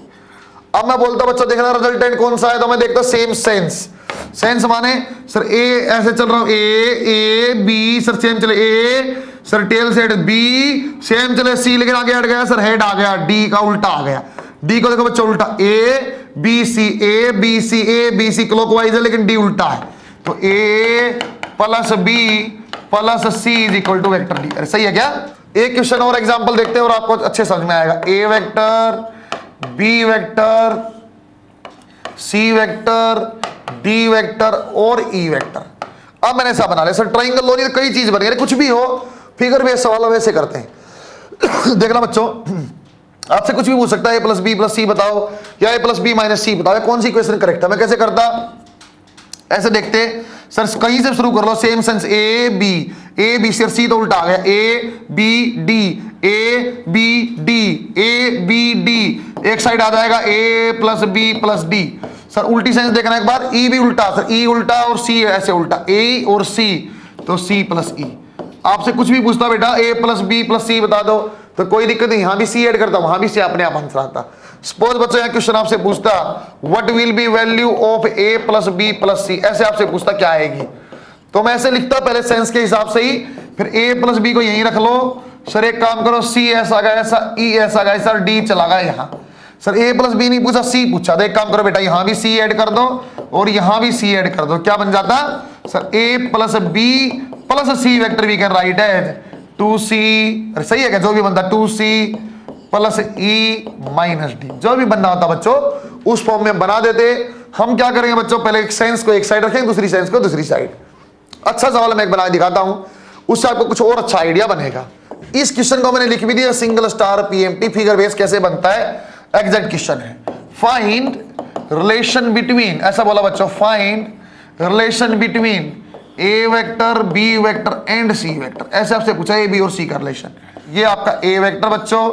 अब मैं बोलता बच्चों देखना रिजल्टेंट कौन सा है, तो मैं देखता सेम सेंस। सेंस माने सर ए ऐसे चल रहा हूं, ए बी, सर सेम चले ए, सर टेल से बी, सेम चले सी, लेकिन आगे हट गया सर, हेड आ गया, डी का उल्टा आ गया। डी को देखो बच्चों उल्टा, A B C, A B C, A B C clockwise है, लेकिन डी उल्टा है, तो A plus B plus C is equal to vector D. सही है क्या? एक क्वेश्चन और एग्जांपल देखते हैं और आपको अच्छे समझ में आएगा। ए vector, B vector, C vector, D vector और ई वेक्टर। अब मैंने ऐसा बना लिया सर, ट्राइंगल लो, नहीं तो कई चीज बन गई, कुछ भी हो फिगर बेस्ड सवाल वैसे करते हैं। देखना बच्चों, आपसे कुछ भी पूछ सकता है, ए प्लस बी प्लस सी बताओ, या ए प्लस बी माइनस सी बताओ, कौन सी क्वेश्चन करेक्ट है। मैं कैसे करता, ऐसे देखते सर, कहीं से शुरू कर लो, same sense A B C तो उल्टा आ गया, A B D, A B D, A B D, एक साइड आ जाएगा A plus B plus D. Sir उल्टी सेंस देखना एक बार, ई भी उल्टा, सर ई उल्टा और सी ऐसे उल्टा, ए और सी, तो सी प्लस ई। आपसे कुछ भी पूछता बेटा ए प्लस बी प्लस सी बता दो, तो कोई दिक्कत नहीं, यहां भी सी ऐड करता, वहां भी सी, अपने आप आंसर आता। सपोज बच्चों यहाँ क्वेश्चन आपसे पूछता what will be value of A plus B plus C, ऐसे आपसे पूछता क्या आएगी, तो मैं ऐसे लिखता पहले सेंस के हिसाब से ही, फिर ए प्लस बी को यहीं रख लो। सर एक काम करो, सी ऐसा गया ऐसा, ई ऐसा गया, सर डी चला गया यहाँ। सर ए प्लस बी नहीं पूछा, सी पूछा, तो एक काम करो बेटा, यहां भी सी ऐड कर दो और यहां भी सी ऐड कर दो, क्या बन जाता sir, A plus B plus C vector we can write as 2c, सही है क्या, जो भी बनता 2c plus E minus D, जो भी बनना होता बच्चों उस फॉर्म में बना देते। हम क्या करेंगे बच्चों, पहले एक सेंस को एक साइड रखेंगे, दूसरी सेंस को दूसरी साइड। अच्छा सवाल मैं एक बना दिखाता हूं, उससे आपको कुछ और अच्छा आइडिया बनेगा। इस क्वेश्चन को मैंने लिख भी दिया, single star PMT figure base कैसे बनता है, एग्जैक्ट क्वेश्चन है। फाइंड रिलेशन बिटवीन, ऐसा बोला बच्चों, find relation between A vector, B vector and C vector, ऐसे आपसे पूछा ए बी और सी का रिलेशन। ये आपका ए वेक्टर बच्चों,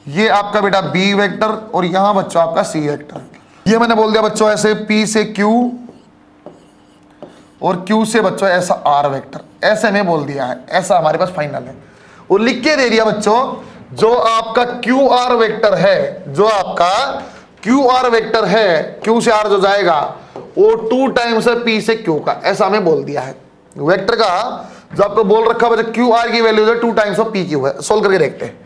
ये आपका बेटा बी वेक्टर, और यहां बच्चों आपका सी वेक्टर। ये मैंने बोल दिया बच्चों ऐसे पी से क्यू और क्यू से बच्चों ऐसा आर वेक्टर, ऐसे में बोल दिया है, ऐसा हमारे पास फाइनल है। और लिख के दे दिया बच्चों, जो आपका क्यू आर वेक्टर है, जो आपका क्यू आर वेक्टर है, क्यू से आर जो जाएगा वो 2 टाइम्स है पी से क्यू का, ऐसा हमें बोल दिया है। वेक्टर का जो आपको बोल रखा है क्यू आर की value 2 times of P Q है। सोल्व करके देखते हैं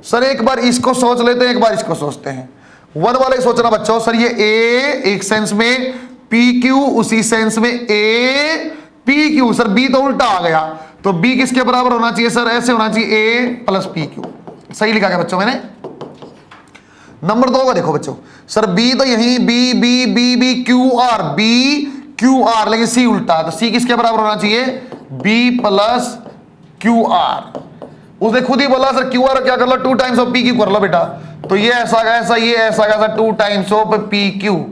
सर, एक बार इसको सोच लेते हैं, एक बार इसको सोचते हैं। वन वाले सोचना बच्चों, सर ये ए एक सेंस में, पी क्यू उसी सेंस में, A P Q, sir B तो उल्टा आ गया, तो बी किसके बराबर होना चाहिए सर, ऐसे होना चाहिए ए प्लस पी क्यू। सही लिखा गया बच्चों मैंने। नंबर 2 का देखो बच्चों, सर बी तो यही B B B B Q R, B Q R, लेकिन सी उल्टा, तो सी किसके बराबर होना चाहिए, बी प्लस क्यू आर। उसने खुद ही बोला सर क्यू आर क्या कर लो, 2 टाइम्स ऑफ पी क्यू कर लो बेटा, तो ये ऐसा गया ऐसा, ये ऐसा गया ऐसा, 2 times of P Q.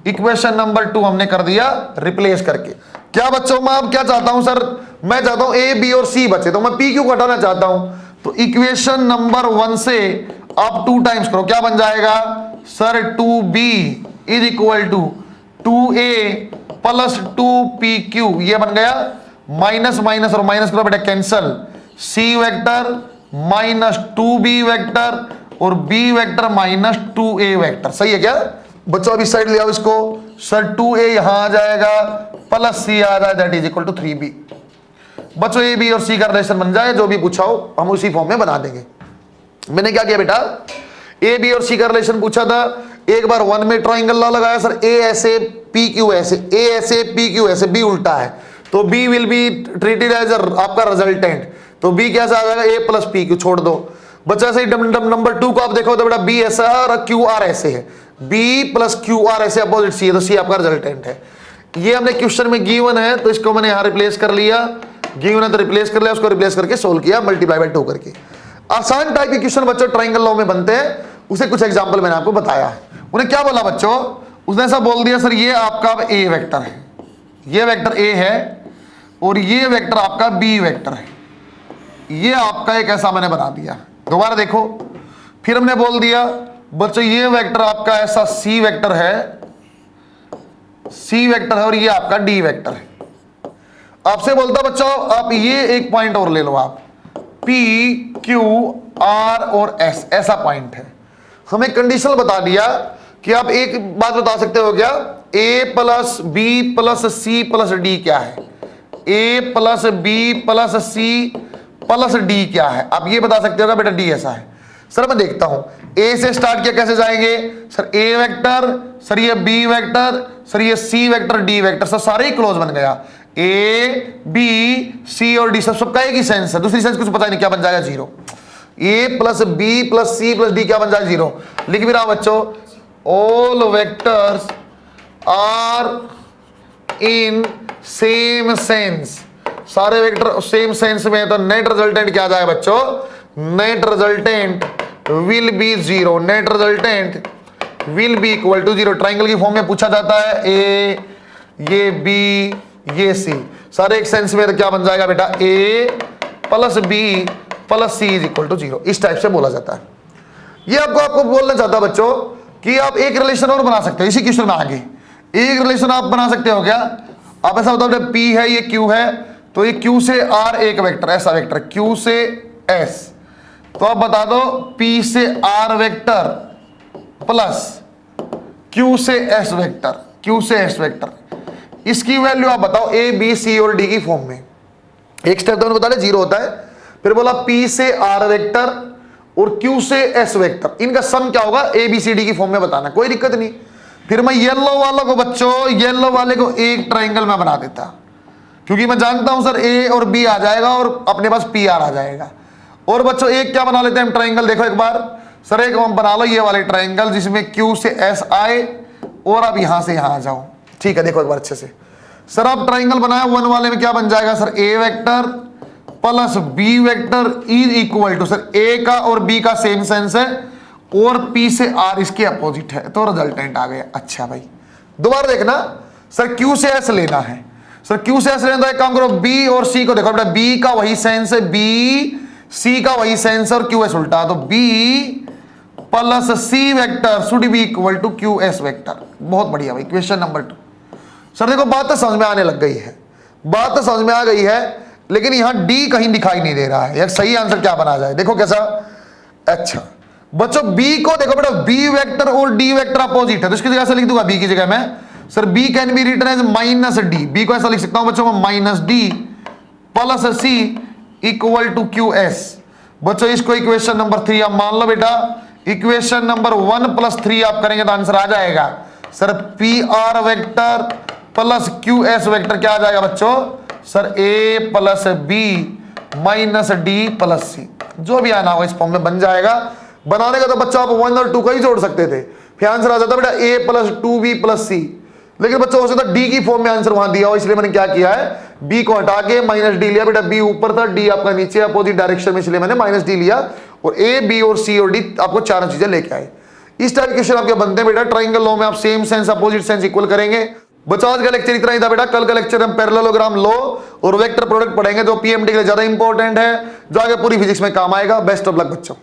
Equation number 2 हमने कर दिया रिप्लेस करके। क्या बच्चों मैं अब क्या चाहता हूं सर, मैं चाहता हूं ए बी और सी बचे, तो मैं पी क्यू को हटाना चाहता हूं, तो इक्वेशन नंबर 1 से आप 2 टाइम्स करो, क्या बन जाएगा sir, 2b is equal to 2a plus 2pq, ये बन गया। माइनस माइनस और माइनस करो बेटा cancel, c vector minus 2b vector और B vector minus 2a vector, सही है क्या बच्चों? अब इस साइड ले आओ इसको, सर 2a यहां आ जाएगा प्लस c आ जाए, that is equal to 3b। बच्चों ए बी और सी का रिलेशन बन जाए, जो भी पूछा हो हम उसी फॉर्म में बना देंगे। मैंने क्या किया बेटा, ए बी और सी का रिलेशन पूछा था, एक बार 1 में ट्राइंगल लॉ लगाया सर, ए ऐसे पी क्यू ऐसे, ए ऐसे पी क्यू ऐसे, बी उल्टा है तो B will be treated as आपका रिजल्टेंट, तो बी कैसा आ जाएगा, ए प्लस पी क्यू, छोड़ दो बच्चा। ऐसे नंबर 2 को आप देखो तो बेटा बी ऐसा है और क्यू आर ऐसे है, बी प्लस क्यू आर ऐसे अपोजिट सी है, तो सी आपका रिजल्टेंट है। ये हमने क्वेश्चन में गिवन है तो इसको मैंने यहां रिप्लेस कर लिया, गिवन है तो रिप्लेस कर लिया, उसको रिप्लेस करके सोल्व किया मल्टीप्लाई बाय 2 करके। आसान टाइप के क्वेश्चन बच्चों ट्राइंगल लॉ में बनते हैं, उसे कुछ एग्जांपल मैंने आपको बताया है। उन्हें क्या बोला बच्चों, उसने ऐसा बोल दिया सर ये आपका ए वेक्टर है, ये वेक्टर ए है और ये वेक्टर आपका बी वेक्टर है, ये आपका एक ऐसा मैंने बना दिया। दोबारा देखो, फिर हमने बोल दिया बच्चों ये वेक्टर आपका ऐसा सी वेक्टर है, सी वेक्टर है और ये आपका डी वेक्टर है। आपसे बोलता बच्चों आप ये एक पॉइंट और ले लो, आप पी क्यू आर और एस ऐसा पॉइंट है। हमें कंडीशनल बता दिया कि आप एक बात बता सकते हो क्या, A plus B plus C plus D क्या है, A plus B plus C plus D क्या है, आप ये बता सकते हो बेटा डी ऐसा है। सर मैं देखता हूं, ए से स्टार्ट किया कैसे जाएंगे सर, ए वेक्टर, सर ये बी वेक्टर, सर ये C vector, D vector, sir सारे ही क्लोज बन गया, ए बी सी और डी सबका एक ही सेंस है, दूसरी सेंस कुछ पता नहीं क्या बन जाएगा, zero. A plus B plus C plus D क्या बन जाएगा, जीरो। लिख भी रहा बच्चों, all vectors are in same sense, सारे वेक्टर सेम सेंस में है, तो नेट रिजल्टेंट क्या आ जाएगा बच्चों, net resultant will be zero, net resultant will be equal to zero. Triangle की फॉर्म में पूछा जाता है, ए ये बी ये सी, सारे एक सेंस में तो क्या बन जाएगा बेटा, A plus B plus C is equal to zero, इस टाइप से बोला जाता है। ये आपको बोलना चाहता बच्चों कि आप एक रिलेशन और बना सकते हो इसी क्वेश्चन में आगे, एक रिलेशन आप बना सकते हो क्या, आप ऐसा बताओ पी है ये क्यू है, तो ये क्यू से आर एक वेक्टर, ऐसा वेक्टर क्यू से एस, तो आप बता दो पी से आर वेक्टर प्लस क्यू से एस वेक्टर, क्यू से एस वेक्टर, इसकी वैल्यू आप बताओ ए बी सी और डी की फॉर्म में। एक स्टेप तो बता जीरो होता है, फिर बोला पी से आर वेक्टर और क्यू से एस वेक्टर, इनका सम क्या होगा, ए बी सी डी की फॉर्म में बताना, कोई दिक्कत नहीं। फिर मैं येलो वालों को बच्चों, येलो वाले को एक ट्राइंगल में बना देता, क्योंकि मैं जानता हूं सर ए और बी आ जाएगा और अपने पास पी आर आ जाएगा। और बच्चों एक क्या बना लेते हैं हम ट्राइंगल, देखो एक बार सर, एक हम बना लो ये वाले ट्राइंगल जिसमें क्यू से एस आए और अब यहां से यहां आ जाओ, ठीक है। देखो एक बार अच्छे से सर, आप ट्राइंगल बनाया, वन वाले में क्या बन जाएगा sir, A vector plus B vector is equal to, sir A का और बी का सेम सेंस है और पी से आर इसके अपोजिट है, तो रिजल्टेंट आ गया। अच्छा भाई दोबारा देखना सर, क्यू से एस लेना है, सर क्यू से एस लेना तो एक काम करो, बी और सी को देखो बेटा, बी का वही सेंस है, बी सी का वही सेंस और क्यू एस उल्टा, तो B plus C vector should be equal to Q S vector. बहुत बढ़िया भाई, क्वेश्चन नंबर 2। सर देखो बात तो समझ में आने लग गई है, बात तो समझ में आ गई है, लेकिन यहां डी कहीं दिखाई नहीं दे रहा है, एक सही आंसर क्या बना जाए, देखो कैसा। अच्छा बच्चों बी को देखो बेटा, बी वेक्टर और डी वेक्टर अपोजिट है, तो इसकी जगह से लिख दूंगा बी की जगह में sir, B can be written as minus D, B को ऐसा लिख सकता हूं बच्चों मैं, minus D plus C equal to Q S. बच्चों इसको इक्वेशन नंबर 3 आप मान लो बेटा, इक्वेशन नंबर 1 प्लस 3 आप करेंगे तो आंसर आ जाएगा sir, P R vector plus Q S vector क्या आ जाएगा बच्चों sir, A plus B minus D plus C, जो भी आना होगा इस फॉर्म में बन जाएगा। बनाने का तो बच्चों आप 1 और 2 का ही जोड़ सकते थे, फिर आंसर आ जाता बेटा ए प्लस 2b प्लस सी, लेकिन बच्चों हो सकता डी की फॉर्म में आंसर वहां दिया हो, इसलिए मैंने क्या किया है, बी को हटा के माइनस डी लिया बेटा, बी ऊपर था डी आपका नीचे अपोजिट डायरेक्शन में, इसलिए मैंने माइनस डी लिया और ए बी और सी और डी आपको चारों चीजें लेके आए। इस टाइप के क्वेश्चन आपके बनते हैं बेटा ट्राइंगल लॉ में, आप same sense opposite sense equal करेंगे। बच्चों आज का लेक्चर इतना ही था बेटा, कल का लेक्चर हम पैरेललोग्राम लॉ और वेक्टर प्रोडक्ट पढ़ेंगे, जो पीएमटी के लिए ज्यादा इंपॉर्टेंट है, जो आगे पूरी फिजिक्स में काम आएगा। बेस्ट ऑफ लक बच्चों।